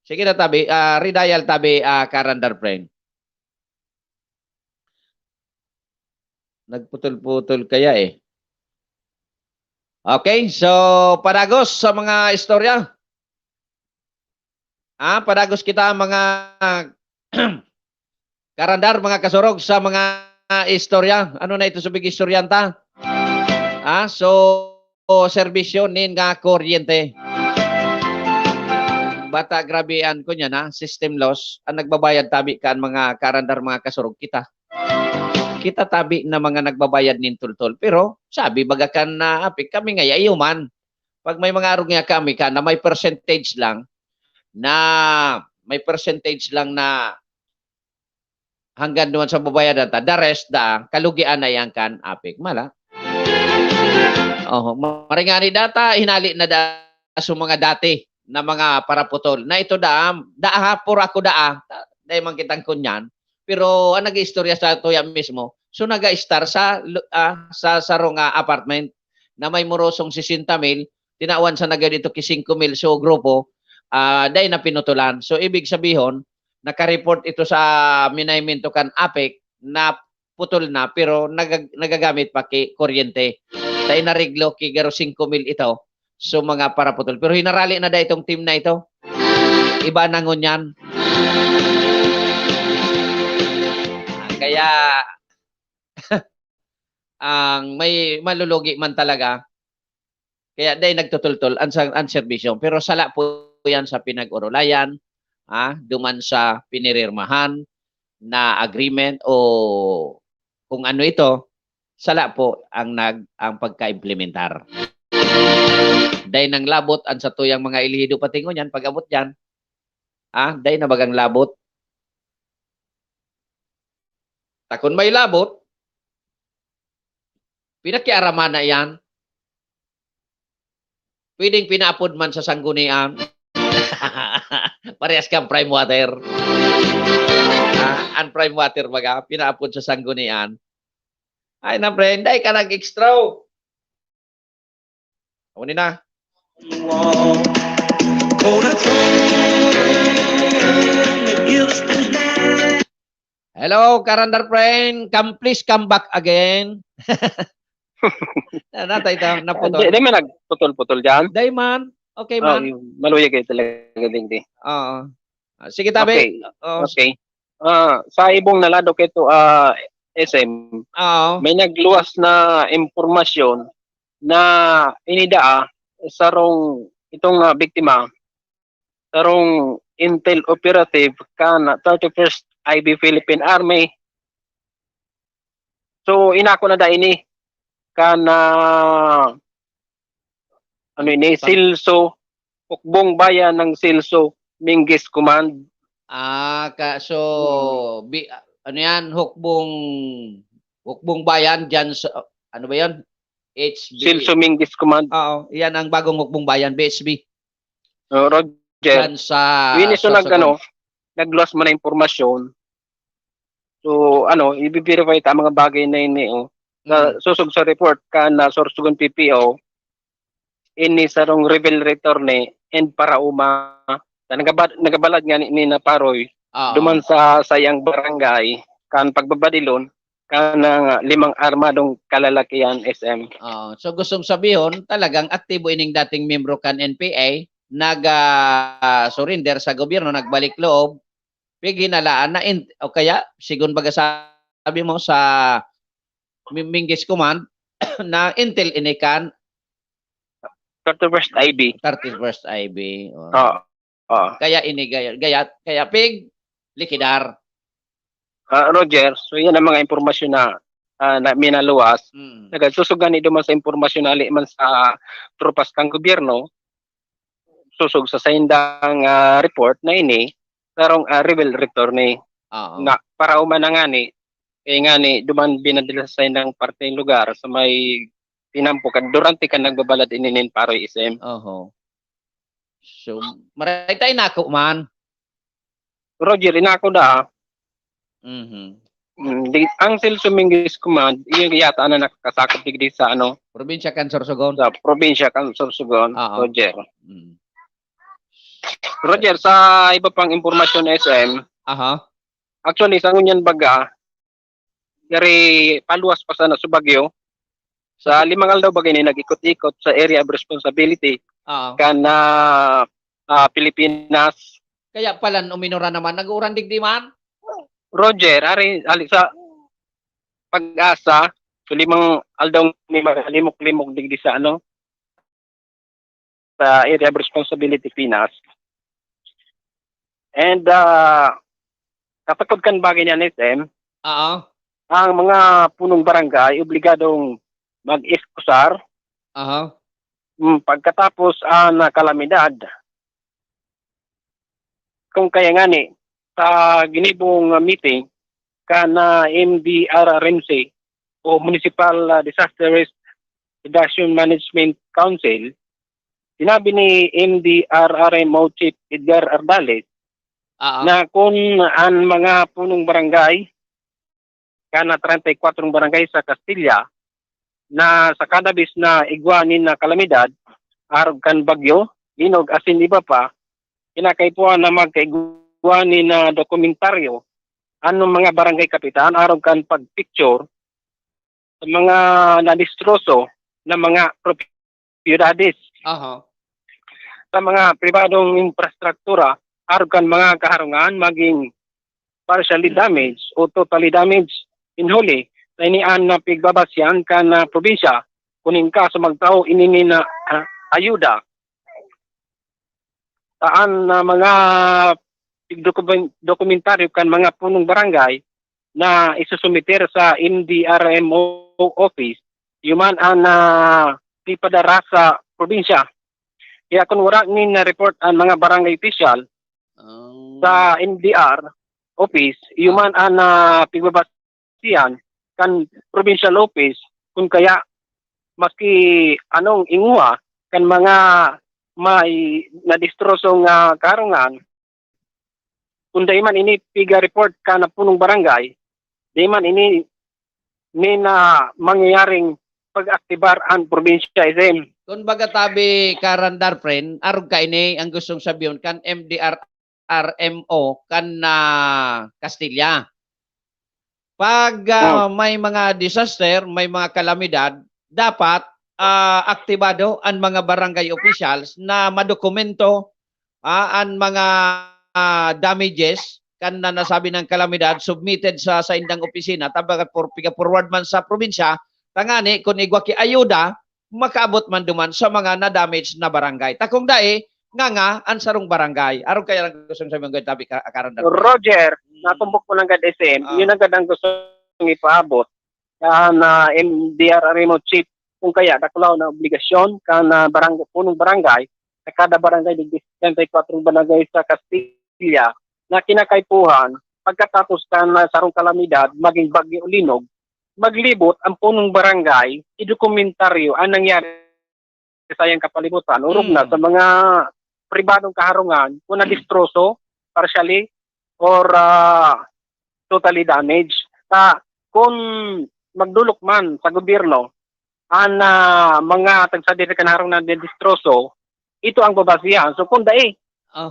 Sige na tabi, Ridayal tabi, Karandar friend. Nagputol-putol kaya eh. Okay, so padagos sa mga istorya. Padagos kita mga Karandar, mga kasurog sa mga istorya. Ano na ito sa big istoryanta? So serbisyo nin nga kuryente. Bata grabean ko niya na system loss ang nagbabayad tabi kan mga Karandar, mga kasurog kita. Kita tabi na mga nagbabayad nin tultol. Pero sabi bagakan na apik kami nga yayuman. Pag may mga arong nga kami ka na may percentage lang na hanggang doon sa babayadan ta, the rest kalugian na yan kan apik mala. Maringani data hinali na sa mga dati na mga paraputol. Na ito pura ko dahil man kitang kunyan. Pero ang nag-istorya sa tuya mismo, so nag-star sa sarong apartment na may murosong 60,000, tinawan sa naga dito ki 5,000 so grupo, dahil na pinutulan. So ibig sabihin, naka-report ito sa minayminto kan APEC na putol na pero nagagamit pa ki kuryente. Dahil nariglo ki garo 5,000 ito. So mga paraputol. Pero hinarali na dahil itong team na ito. Iba na ngunyan. Kaya ang may malulugi man talaga. Kaya dahil nagtutultol ang serbisyo. Pero sala po yan sa pinag-urulayan, duman sa pinirirmahan na agreement o kung ano ito, sala po ang pagka-implementar. Dahil nang labot ang sa tuyang mga ilihido patingon yan, pag-abot yan, dahil na bagang labot. Takon may labot, pinakiaraman na yan. Pwedeng pinaapod man sa sanggunian. Parehas kang prime water. Ang prime water baga, pinaapod sa sanggunian. Ay na friend, dahil ka nag-extra. Kunin na. Hello, Karandar friend. Please come back again. Natay ito, naputol. Di man nagputol-putol dyan. Day man. Okay Oh, man. maluyag kayo talaga din. Oo. Sige tabi. Okay. Oo. Okay. Sa ibong nalado kito SM, Oo. may nagluwas na impormasyon na inidaa sarong itong biktima sarong intel operative kan 31st IB Philippine Army. So inako na da ini kana ano ini Silso Hukbong Bayan ng Silso Minggis Command. So ano yan, hukbong bayan diyan sa ano ba 'yan? HB. Silso Minggis Command. Oo, yan ang bagong hukbong bayan, BSB. Roger. Diyan sa Winiso nagluwas mo na impormasyon. So i-verify ta mga bagay na ini susog sa report kan na Sorsogon PPO ini sarong reveal return and para nagabalad nga ni na Paroy duman sa sayang barangay kan pagbabadilon kan ng 5 armadong kalalakihan SM. So gustong sabihin talagang aktibo ining dating membro kan NPA surrender sa gobyerno, nagbalik loob, piginalaan na o kaya sigun baga sabi mo sa Minggis Command na intel inikan 31st IB. 31st IB. Kaya kaya pig likidar. Roger, so yan ang mga impormasyon na minaluwas. Nagsusugan ni duman sa impormasyon na man sa tropas kang gobyerno susog sa saindang report na ini sarong reveal return nga para umana nga ni kaya nga ni duman binadala sa saindang parte ng lugar sa may tinampo kan durante ka nagbabalad ininin Paroy SM. So maray tayo nako man. Roger, inako da. Ang Silso Minggis Command yung yata na nakakasakop digdi sa probinsya kan Sorsogon. Sa probinsya kan Sorsogon. Roger. Roger, sa iba pang impormasyon SM, actually, sa ngunyan baga, yari paluwas pa sana sa Bagyo, sa 5 aldaw bagay ni nag-ikot-ikot sa area of responsibility kana Pilipinas. Kaya pala uminura naman, nag-uran digdi man? Roger, ali sa Pag-asa, so 5 aldaw ni limok-limok digdi sa sa area of responsibility Pinas. And kapag kan bagay niya SM, ang mga punong barangay obligadong mag-iskusar pagkatapos na kalamidad. Kung kaya nga ni sa ginibong meeting kana MDRRMC o Municipal Disaster Risk Reduction Management Council, sinabi ni MDRRMO Chief Edgar Ardales na kung ang mga punong barangay kana 34 barangay sa Castilla na sa kadabis na igwanin na kalamidad arog kan bagyo linog asin iba pa kinakaipuan na magkaigwanin na dokumentaryo anong mga barangay kapitan arog kan pagpicture sa mga nadistroso na mga propiedades sa mga pribadong infrastruktura arog kan mga kaharungan maging partially damaged o totally damaged in huli na inian na pigbabasyan ka na probinsya kunin ka sa magtao inini na ayuda taan na mga dokumentaryo kan mga punong barangay na isusumiter sa MDRMO office yuman ang ipadara sa probinsya. Kaya kung wala ni na report ang mga barangay official sa MDR office yuman ang pigbabasyan kan provincial office kung kaya maski anong inguha kan mga may nadistrosong karungan kung dayman ini piga report ka na punong barangay dayman ini na mangyayaring pag-aktibar ang probinsya SM Kung baga tabi karandar friend, arog ka ini ang gustong sabihin kan MDRRMO kan na Castilla. Pag may mga disaster, may mga kalamidad, dapat aktibado ang mga barangay officials na madokumento ang mga damages kan na nasabi ng kalamidad submitted sa indang opisina tabagat forward man sa probinsya tangani kung igwa ki ayuda makaabot man duman sa mga na-damage na barangay. Takong dae nga ang sarong barangay. Aron kaya lang gusto sabihin ko tabi karandar. Roger, natumbok mo lang SM, yun ang gadang gusto ipaabot na MDRRMO chief kung kaya dakulaw na obligasyon na punong barangay sa kada barangay ng 24 barangay sa Castilla na kinakaipuhan pagkatapos na sarong kalamidad maging bagyo o linog maglibot ang punong barangay idokumentaryo ang nangyari sa iyang kapalibutan urog na sa mga pribadong kaharungan kung na-distroso partially or totally damaged. Kung magdulok man sa gobyerno ang mga tagsadir kanarong na distroso, ito ang babasihan. So kung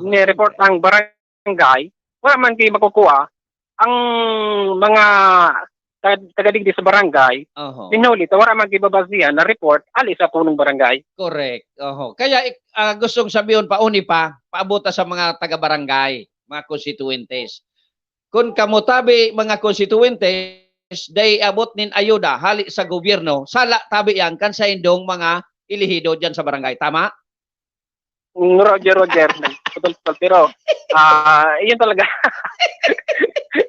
ni-report ang barangay, wala man kayo makukuha ang mga tagadigdi sa barangay, pinulit, wala man kayo babasihan na report alis sa punong barangay. Correct. Kaya gustong sabihin paabota sa mga taga-barangay, mga constituentes. Kung kamutabi mga constituentes, day abot nin ayuda hali sa gobyerno, sala tabi yan kan sa indong mga ilihido dyan sa barangay. Tama? Roger. Pero, yun talaga.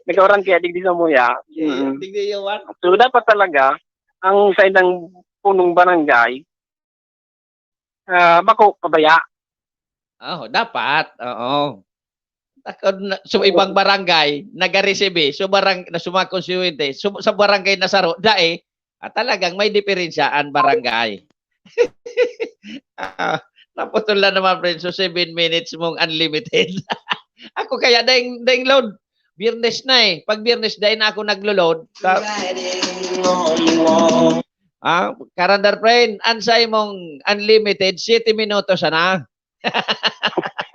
Nagkawaran kaya digdi sa muya. Digdi yawan. So, dapat talaga, ang sa indang punong barangay, bako pabaya. Dapat. So ibang barangay nagaresebe so na suma konstituente sa barangay na saro talagang may diferensyaan barangay. Naputol na naman friend so 7 minutes mong unlimited. Ako kaya daing load Biyernes na pag Biyernes daing na ako naglo-load karandar friend ansay mong unlimited 7 minutos na.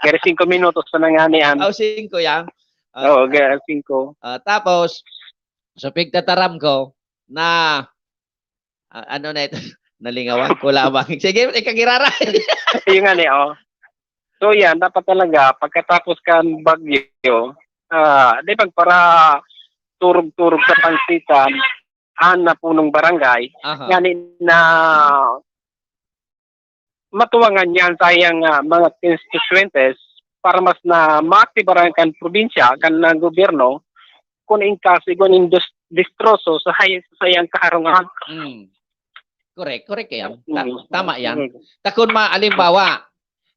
Kaya 5 minutos na nga niyan. 5 yan. Oo, 5. Tapos, so pigtataram ko na, ano na ito, nalingawan ko lamang. Sige, ikagirara. Yung nga niyo. So yan, dapat talaga, pagkatapos kan bagyo, di ba para turog-turog sa pansitan, na punong barangay, yan na matuwangan yan sayang mga constituentes para mas na maaktibaran kan probinsya, kan gobyerno, kung ingkasi, kung distroso sa sayang kaharungan. Correct yan. Tama yan. Takon maalimbawa,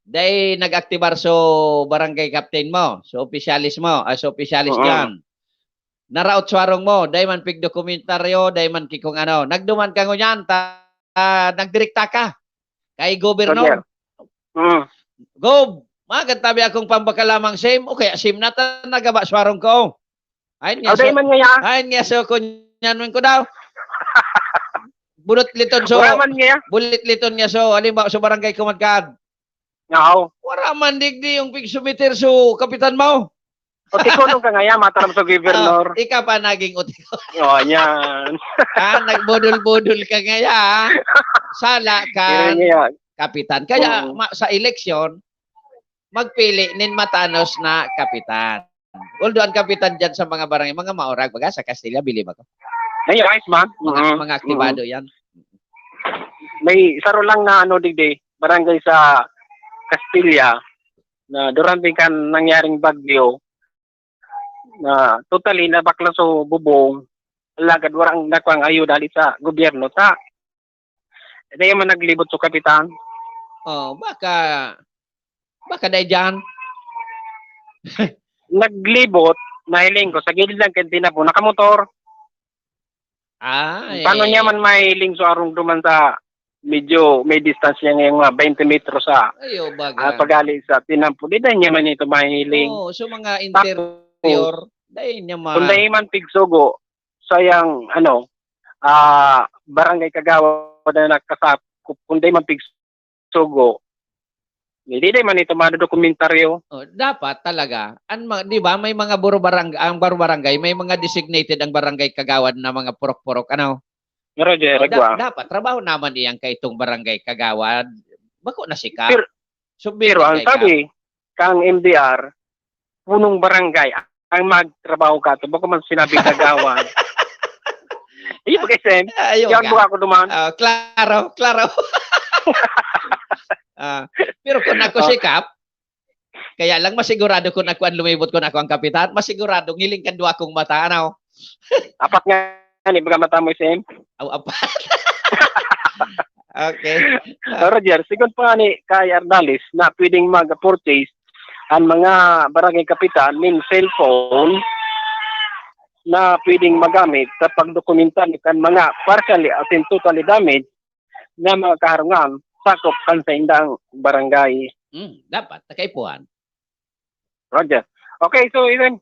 dahil nag-aktibar so barangay captain mo, so opisyalis mo, so opisyalis dyan. Naraot swarong mo, dahil man pig dokumentaryo, dahil man kikong nagduman ka ngunyan, nagdirekta ka. Kay gobernador. Gob, magatabi akong pambakalamang sim. Okay, sim na nagaba swarong ko. Ayun nga so kunyan ko daw. Bulot liton so. Bulit liton niya so halimbawa so barangay kumadkad. No. Wala man digdi yung pigsumiter so kapitan mo. Otikonong ka ngaya mataram sa gobernador. Ika pa naging otikon. Yan. Nagbudol-budol ka ngaya. Sala ka kapitan. Kaya sa eleksyon, magpili nin matanos na kapitan. Although ang kapitan dyan sa mga barangay, mga maorag, baga sa Castilla, bilib ako. Nice man. Mga aktibado yan. May saro lang na digdi, barangay sa Castilla, na durante kan nangyaring bagyo, na totally na bakla so bubong, lagad warang nakwang ayuda sa gobyerno ta. Dahil man naglibot so kapitan. Baka dahil dyan. Naglibot, nahiling ko, sa gilid lang kantina po, nakamotor. Paano niya man mahiling so arong duman sa medyo may distance niya ngayong 20 metros sa pagali sa tinampo. Di dahil niya man ito mahiling. So mga interior, dahil niya man. Kung dahil man pigsugo, sayang barangay Kagawa na nakasap, kung dahil man pigsugo, sugo. Hindi man ito mga dokumentaryo. Dapat talaga, di ba, may mga ang barangay, may mga designated ang barangay kagawad na mga purok-purok, ano? Roger, Dapat, trabaho naman iyang kay itong barangay kagawad. Bako na sikap. Pero ang sabi, kang MDR, punong barangay, ang magtrabaho ka ito. Bako man sinabi kagawad. Iyo ba kasi? Yan mo ako duman. Klaro. Pero kung ako sikap, kaya lang masigurado kung ako ang lumibot kung ako ang kapitan, masigurado ngiling kan duwa kong mata, ano? Apat nga, ni baga mata mo, Sam? Apat. Okay. Roger, sigon pa ni kay Ardalis na pwedeng mag-purchase ang mga barangay kapitan min cellphone na pwedeng magamit sa pagdokumentan kan mga partially at totally damaged na mga kaharungan sakop kan sa indang barangay. Dapat, nakaipuan. Roger. Okay, so even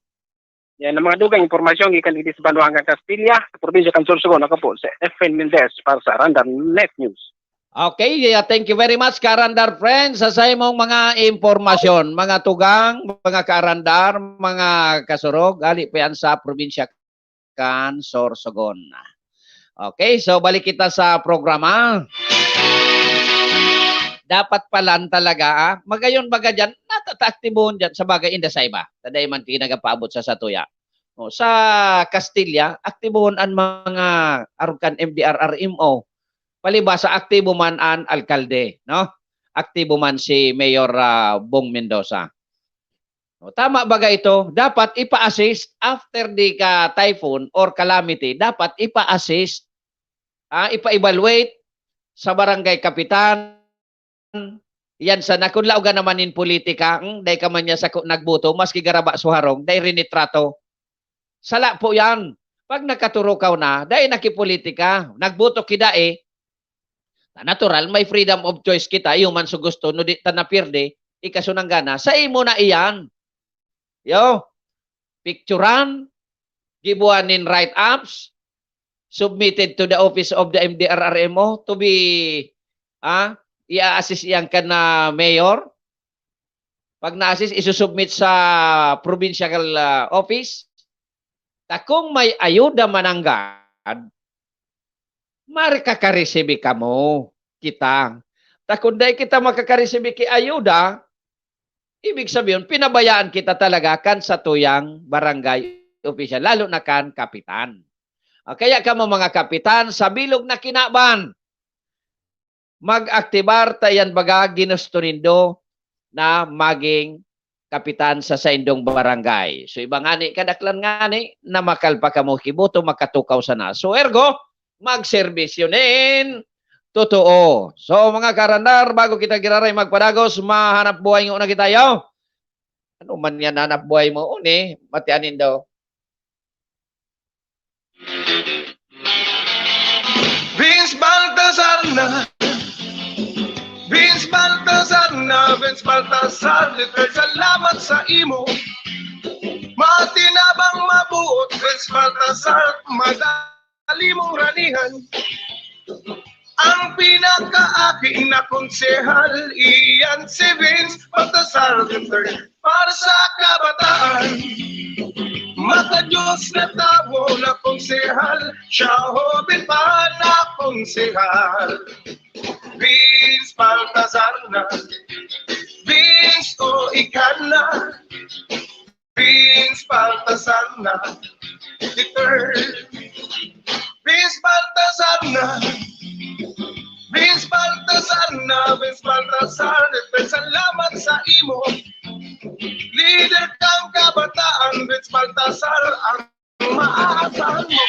yan ang mga dugang impormasyon gikan dito sa Banduanga Castilla, probinsya kan Sorsogon, ako po sa FN Mendez para sa Random Net News. Okay, thank you very much, Karandar friends, sa imong mga impormasyon, mga tugang, mga Karandar, mga kasurog, gali pa yan sa probinsya kan Sorsogon. Okay, so balik kita sa programa. Dapat palan talaga, magayon baga dyan, natataktibuhon dyan sa bagay inda sa iba. Taday man tinagapaabot sa Satuya. Sa Castilla, aktibuhon ang mga arukan MDR RMO. Palibasa, aktibo man ang alkalde, no? Aktibo man si Mayor Bong Mendoza. Tama baga ito? Dapat ipa-assist after the typhoon or calamity. Dapat ipa-assist, ipa-evaluate sa barangay kapitan. Yan sa nakunlaw ga naman in politika, dahil ka man niya sa nagbuto, maski garaba suharong, dahil rinitrato. Sala po yan. Pag nakaturukaw na, dahil nakipolitika, nagbuto kidae, natural, may freedom of choice kita, yung man so gusto, no di tanapirde, ikasunang gana, sa imo na iyan. Yo, picturean, gibuanin write-ups, submitted to the office of the MDRRMO to be, i-assist yan ka na mayor. Pag na-assist, isusubmit sa provincial office. Kung may ayuda mananggad, marikakaresibi ka mo, kita. Kung dahil kita makakaresibi ki ayuda, ibig sabihin, pinabayaan kita talaga kan sa tuyang barangay official, lalo na kan kapitan. Kaya ka mo mga kapitan, sa bilog na kinaban, mag-aktibar tayan baga ginusto nindo na maging kapitan sa indong barangay. So iba ngani kadaklan ngani na makalpa ka mo kibuto makatukaw sana. So ergo magserbisyonin totoo. So mga Karandar, bago kita giraray magpadagos, mahanap buhay nga una kita yo. Ano man yan hanap buhay mo uni, matianin daw. Vince Baltazar na Vince Baltazar, literal salamat sa imo. Matinabang mabuot, Vince Baltazar, madali mong ranihan. Ang pinakaaking na konsehal, iyan si Vince Baltazar III, para sa kabataan. Maka-Diyos na tao na konsehal, siya hobin pa na konsehal. Vince Baltazar na, Vince o ikan na, Vince Baltazar na, third. Vince Baltazar na, Vince Baltazar na, Vince Baltazar, salamat sa imo. Leader kang kabataan, Vince Baltazar, ang maaasahan mo.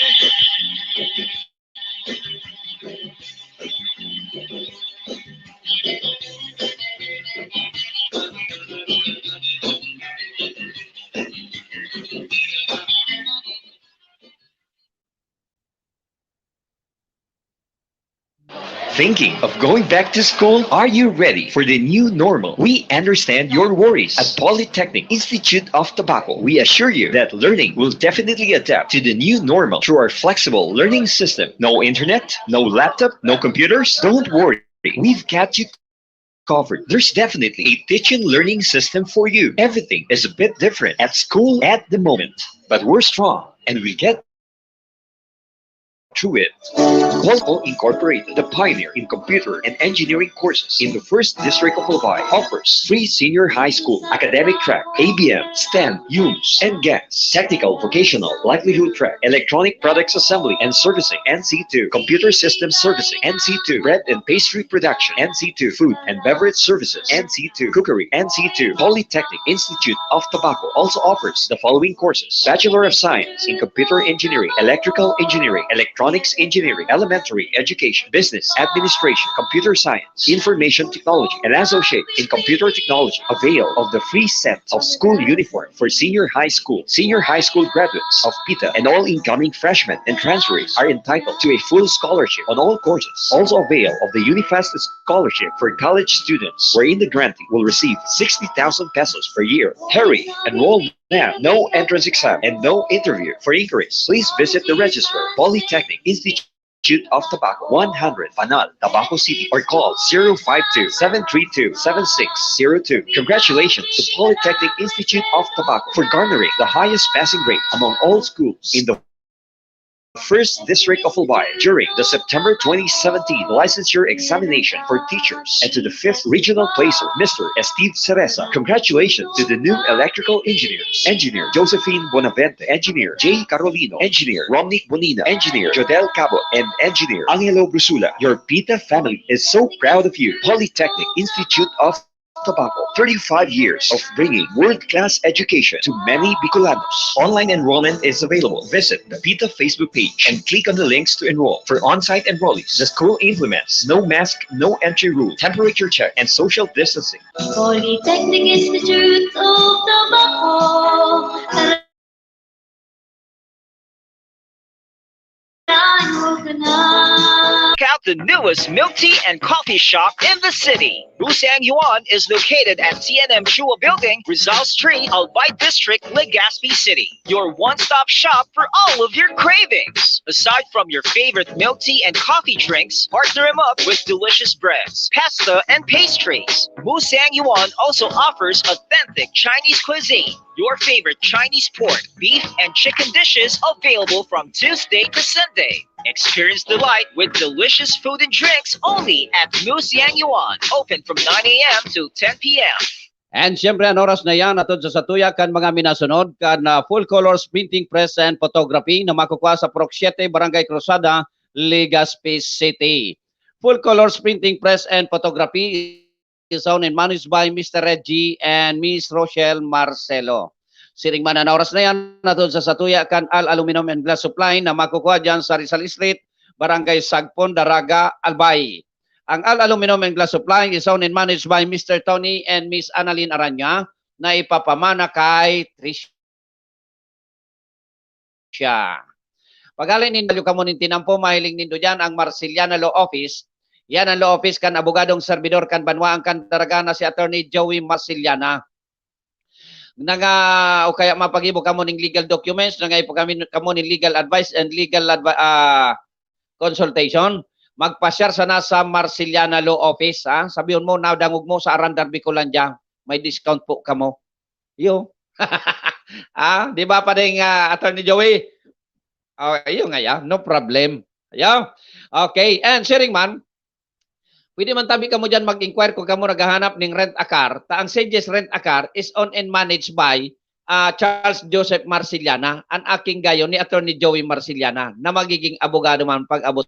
Thinking of going back to school? Are you ready for the new normal? We understand your worries. At Polytechnic Institute of Tobacco, we assure you that learning will definitely adapt to the new normal through our flexible learning system. No internet, no laptop, no computers? Don't worry. We've got you covered. There's definitely a teaching learning system for you. Everything is a bit different at school at the moment, but we're strong and we get through it. Qualco Incorporated, the pioneer in computer and engineering courses in the first district of Albay, offers free senior high school, academic track, ABM, STEM, UMS, and GAS, technical, vocational, livelihood track, electronic products assembly and servicing, NC2, computer systems servicing, NC2, bread and pastry production, NC2, food and beverage services, NC2, cookery, NC2. Polytechnic Institute of Tobacco also offers the following courses: Bachelor of Science in Computer Engineering, Electrical Engineering, Electronics Engineering, Elementary Education, Business Administration, Computer Science, Information Technology, and Associate in Computer Technology. Avail of the free set of school uniform for senior high school graduates of PITA, and all incoming freshmen and transferees are entitled to a full scholarship on all courses. Also avail of the Unifast Scholarship for college students, wherein the grantee will receive 60,000 pesos per year. Hurry! Enroll now. No entrance exam and no interview. For inquiries, please visit the registrar, Polytechnic Institute of Tobacco, 100 Panal, Tabaco City, or call 052-732-7602. Congratulations to Polytechnic Institute of Tobacco for garnering the highest passing rate among all schools in the first district of Albay during the September 2017 licensure examination for teachers, and to the 5th regional placer, Mr. Steve Cereza. Congratulations to the new electrical engineers: Engineer Josephine Bonavente, Engineer J. Carolino, Engineer Romnick Bonina, Engineer Jodel Cabo, and Engineer Angelo Brusula. Your PITA family is so proud of you. Polytechnic Institute of Tobacco, 35 years of bringing world-class education to many Bicolanos. Online enrollment is available. Visit the PITA Facebook page and click on the links to enroll. For on-site enrollees, the school implements no mask, no entry rule, temperature check, and social distancing. Polytechnic Institute of Tobacco. Check out the newest milk tea and coffee shop in the city. Busang Yuan is located at TNM Chua Building, Rizal Street, Albay District, Legazpi City. Your one-stop shop for all of your cravings. Aside from your favorite milk tea and coffee drinks, partner them up with delicious breads, pasta, and pastries. Busang Yuan also offers authentic Chinese cuisine. Your favorite Chinese pork, beef, and chicken dishes available from Tuesday to Sunday. Experience delight with delicious food and drinks only at Musiang Yuan. Open from 9 a.m. to 10 p.m. And siyempre, ang oras na yan, atod sa satuya kan mga minasunod, kan full colors printing press and photography na makukuha sa Proc 7, Barangay Cruzada, Legazpi City. Full colors printing press and photography is owned and managed by Mr. Reggie and Miss Rochelle Marcelo. Siring man na oras na yan, natod sa satuya kan Al Aluminum and Glass Supply na makukuha dyan sa Rizal Street, Barangay Sagpon, Daraga, Albay. Ang Al Aluminum and Glass Supply is owned and managed by Mr. Tony and Miss Annalyn Aranya na ipapamana kay Tricia. Pagalin ninyo kamo nin tinampo, mahiling nindo dyan ang Marciliana Law Office. Yan ang law office kan abogadong servidor kan banwaan kan Daraga na si Attorney Joey Marciliana. O kaya mapagibo kamo ning legal documents, nangay po kamo ning legal advice and legal consultation, magpasyar sana sa Marciliana Law Office. Sabihin mo, nadangog mo sa Arandar Bicolandia, may discount po kamo. Yo. Di ba pa rin Attorney Joey? Ayun nga ya, no problem. Yo. Okay, and sharing man, pwede man tabi ka mo dyan mag-inquire kung ka mo naghahanap ng rent-a-car. Ang Sages Rent-a-Car is owned and managed by Charles Joseph Marciliana, ang aking gayon ni Attorney Joey Marciliana, na magiging abogado man pag-abot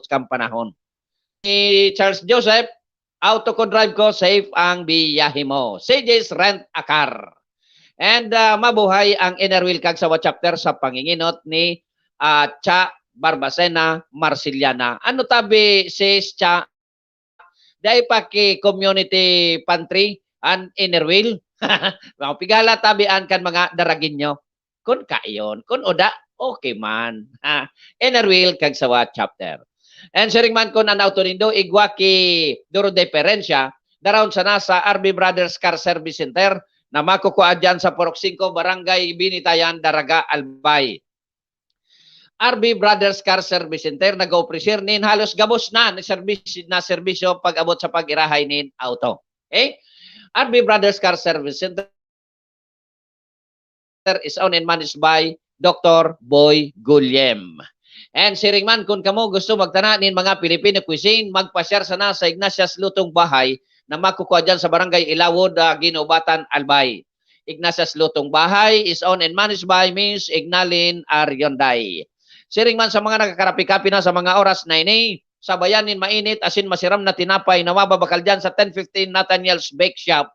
kang panahon. Ni Charles Joseph, auto ko drive ko, safe ang biyahe mo. Sages Rent-a-Car. And mabuhay ang inner wheel kag sa chapter sa panginginot ni Cha Barbacena Marciliana. Ano tabi sis Cha? Dahil pa ki community pantry and inner wheel. Pigala tabian kan mga daragin nyo. Kun kayon, kun oda, okay man. Inner wheel kag sawa chapter. And sharing man kun an auto nindo igwa ki Duro Deferencia, daron sana sa RB Brothers Car Service Center na makukuha dyan sa Porok 5, Barangay Binitayan, Daraga, Albay. RB Brothers Car Service Center nag-opresir nin halos gabos na serbisyo pag-abot sa pag-irahay nin auto. Okay? RB Brothers Car Service Center is owned and managed by Dr. Boy Gulyem. And siring man, kung kamo gusto magtana nin mga Filipino cuisine, magpasyar sana sa Ignatius Lutong Bahay na makukuha dyan sa Barangay Ilawod, Ginobatan, Albay. Ignatius Lutong Bahay is owned and managed by Miss Ignalin Aryonday. Siring man sa mga nagkakarapi-kapi na sa mga oras na ini, sa bayanin mainit, asin masiram na tinapay na mababakal dyan sa 1015 Nathaniel's Bake Shop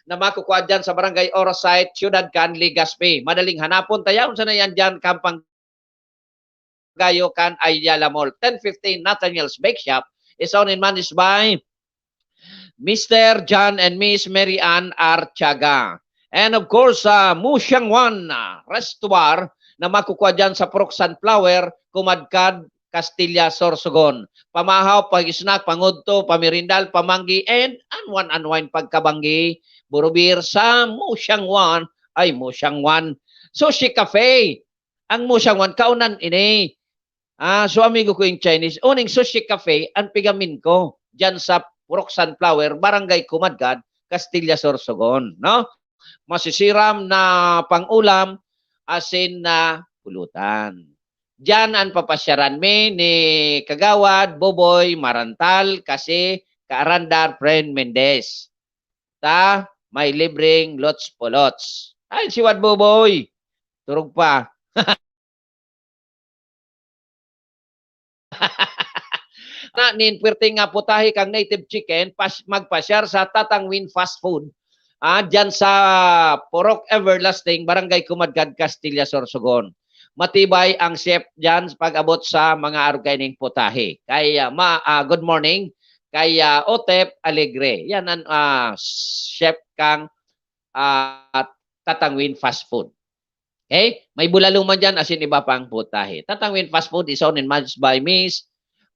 na makukuha dyan sa Barangay Orosite, Ciudad Can, Legazpi. Madaling hanapon tayo, sa na yan dyan, Kampang Gayo Can, Ayala Mall. 1015 Nathaniel's Bake Shop is owned and managed by Mr. John and Miss Mary Ann Archaga. And of course, Musyangwan Restaurant na makukuha dyan sa Purok Sunflower, Kumadkad, Castilla, Sorsogon. Pamahaw, pag-snack, pangudto, pamirindal, pamanggi, and unwind pagkabanggi. Burubir sa Musyangwan, ay Musyangwan Sushi Cafe. Ang Musyangwan, kaunan ini. So amigo ko yung Chinese, uning Sushi Cafe, ang pigamin ko, dyan sa Purok Sunflower, Barangay Kumadkad, Castilla, Sorsogon. No? Masisiram na pangulam, asin na pulutan. Diyan ang papasyaran mi ni Kagawad Boboy Marantal kasi kaarandar friend Mendez. Ta may libreng lots polots. Ay si Wad Boboy. Turog pa. Na nin pwerte nga putahe kang native chicken magpasyar sa Tatangwin Fast Food. Diyan sa Purok Everlasting, Barangay Kumadkad, Castilla, Sorsogon. Matibay ang chef diyan pag-abot sa mga arugaining putahe. Kaya good morning kay Otep Alegre. Yan ang chef kang Tatangwin Fast Food. Okay? May bulalo man dyan asin iba pang putahe. Tatangwin Fast Food is owned and managed by Miss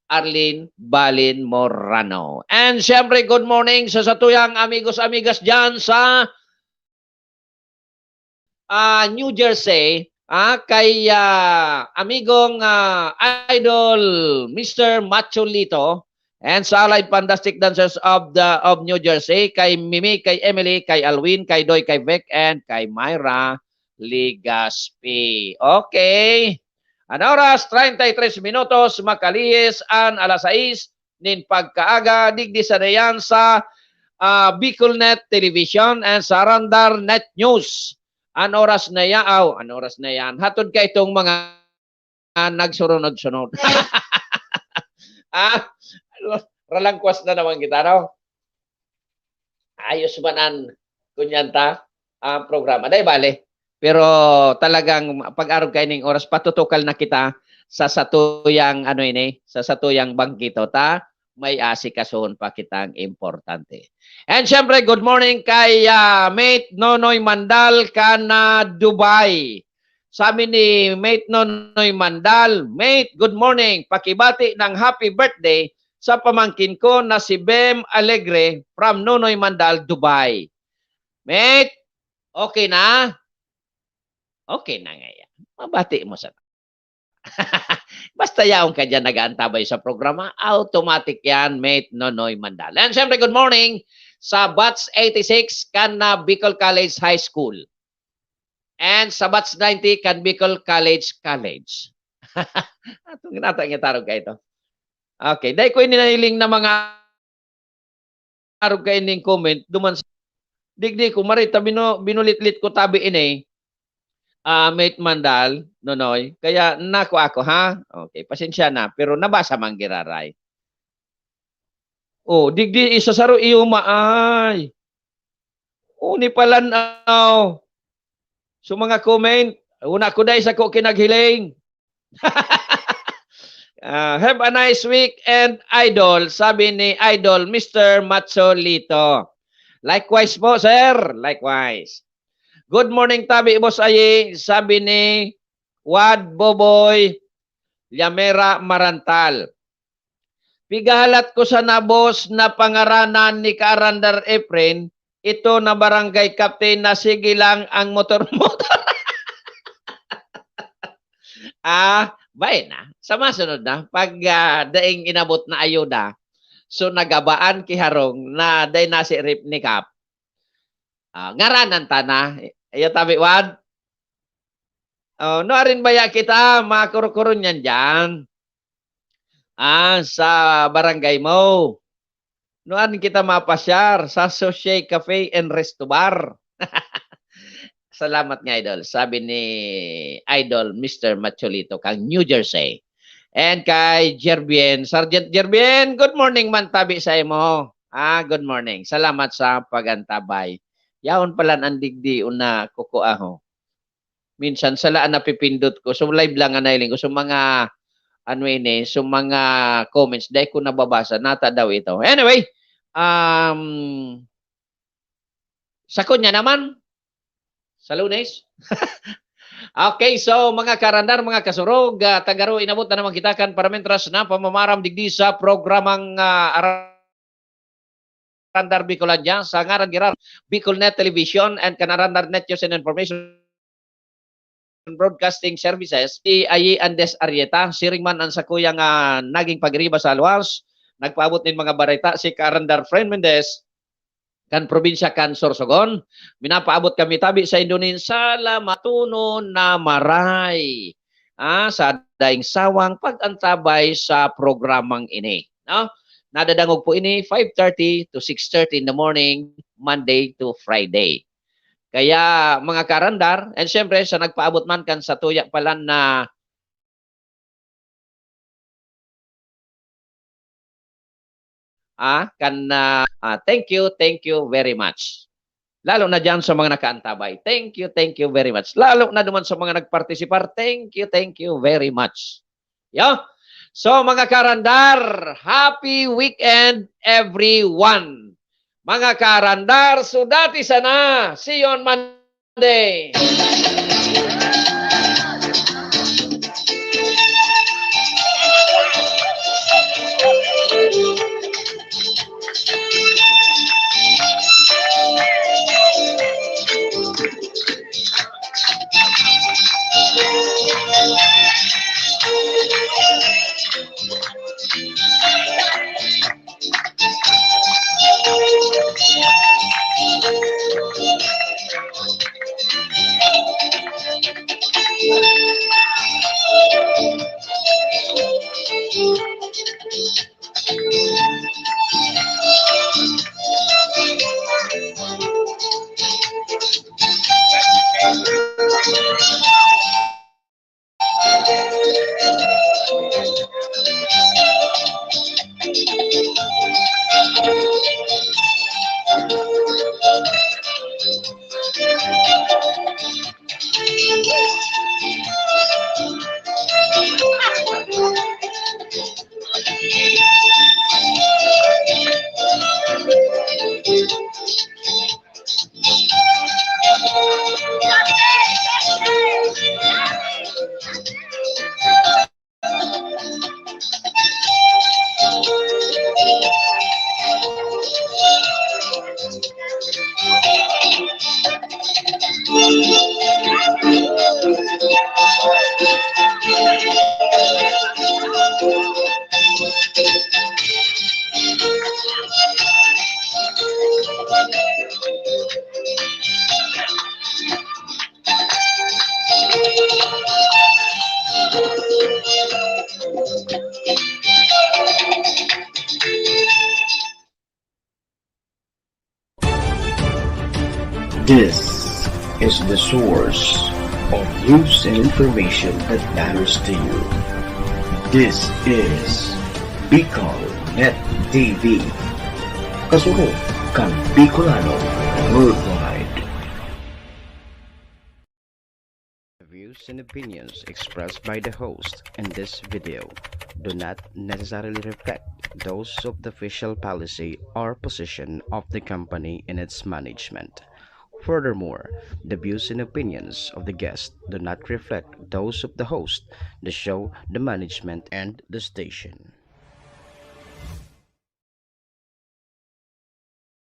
Arlene Balin Morano. And siyempre, good morning sa satuyang amigos-amigas dyan sa New Jersey. Kay amigong idol Mr. Macho Lito and sa Allied Fantastic Dancers of New Jersey, kay Mimi, kay Emily, kay Alwin, kay Doy, kay Vic, and kay Myra Legazpi. Okay. An oras, 33 minutos, makalihis an alas 6 nin pagkaaga, digdi sa dayan sa Bicolnet Television and sa Randar Net News. An oras na yan. Hatod ka itong mga nagsurunod-sunod. Ralangkwas na naman kita, no? Ayos ba nan kunyanta ang programa? Day, bale. Pero talagang pag-arog kayo ng oras, patutukal na kita sa satuyang sa satuyang bangkito ta, may asikasuhon pa kitang importante. And syempre, good morning kay Mate Nonoy Mandal kana Dubai. Sabi ni Mate Nonoy Mandal, Mate, good morning. Pakibati ng happy birthday sa pamangkin ko na si Bem Alegre from Nonoy Mandal, Dubai. Mate, okay na? Okay na nga yan. Mabati mo sa basta yaong ka dyan nag-aantabay sa programa, automatic yan, Mate Nonoy Mandal. And siyempre, good morning sa Batch 86 kan Bicol College High School. And sa Batch 90 kan Bicol College. Atong ginatang-itarog ka ito. Okay. Dahil ko ininahiling na mga arog ka ining comment, duman sa digdi ko, marita binulit-lit ko tabi ini, Mate Mandal, Nonoy. Kaya nako ako, ha? Okay, pasensya na. Pero nabasa man giraray. Oh, digdi isa saro iyo maay. Uni palanaw. So mga comment, una ko dahil sa ko kinaghiling. Have a nice week and idol, sabi ni idol Mr. Macho Lito. Likewise po, sir. Likewise. Good morning, Tabi Boss Aye, sabi ni Wad Boboy Llamera Marantal. Pigahalat ko sa nabos na pangaranan ni Kaarandar Efren, ito na barangay captain na sige lang ang motor-motor. Bay na. Sa masunod na, pag daing inabot na ayuda, so nagabaan kiharong na day na si Rip ni Kap, ngaranan ta na. Iyo tabi, Wad. No rin baya kita, makurukuron yan dyan. Sa barangay mo. Noan kita mapasyar sa Socie Cafe and Resto Bar. Salamat nga, Idol. Sabi ni Idol Mr. Macholito kang New Jersey. And kay Jerbien, Sergeant Jerbien, good morning man tabi sa imo. Good morning. Salamat sa pagantabay. Yaon pala ang digdi una kukuaho. Minsan salaan na pipindot ko. So live lang ang nailing ko. So mga so mga comments dahil ko nababasa. Nata daw ito. Anyway, sa kunya naman, sa Lunes. Okay, so mga karandar, mga kasurog, tagaro, inabot na naman kita kan parametras na pamamaram digdi sa programang Arandar Bicolandia sa ngaran giran Bicolnet Television and Canarandar Net News and Information Broadcasting Services. Si Ayi Andes Arieta, siring man ang sakuyang naging pagriba sa luwas, nagpaabot din mga barita si Karandar Fren Mendez kan probinsya kan Sorsogon. Minapaabot kami tabi sa Indonesia la matuno na maray. Sa daing sawang pag-antabay sa programang ini. No? Nadadangog po ini 5:30 to 6:30 in the morning, Monday to Friday. Kaya mga karandar, and syempre sa nagpaabot man kan sa tuya pala na thank you very much. Lalo na dyan sa mga nakaantabay. Thank you very much. Lalo na naman sa mga nagpartisipar. Thank you very much. Yeah. So mga karandar, happy weekend everyone. Mga karandar, sudati sana. See you on Monday. This is the source of news and information that matters to you. This is Bicol Net TV. Kasurog kang Bicolano worldwide. The views and opinions expressed by the host in this video do not necessarily reflect those of the official policy or position of the company and its management. Furthermore, the views and opinions of the guest do not reflect those of the host, the show, the management, and the station.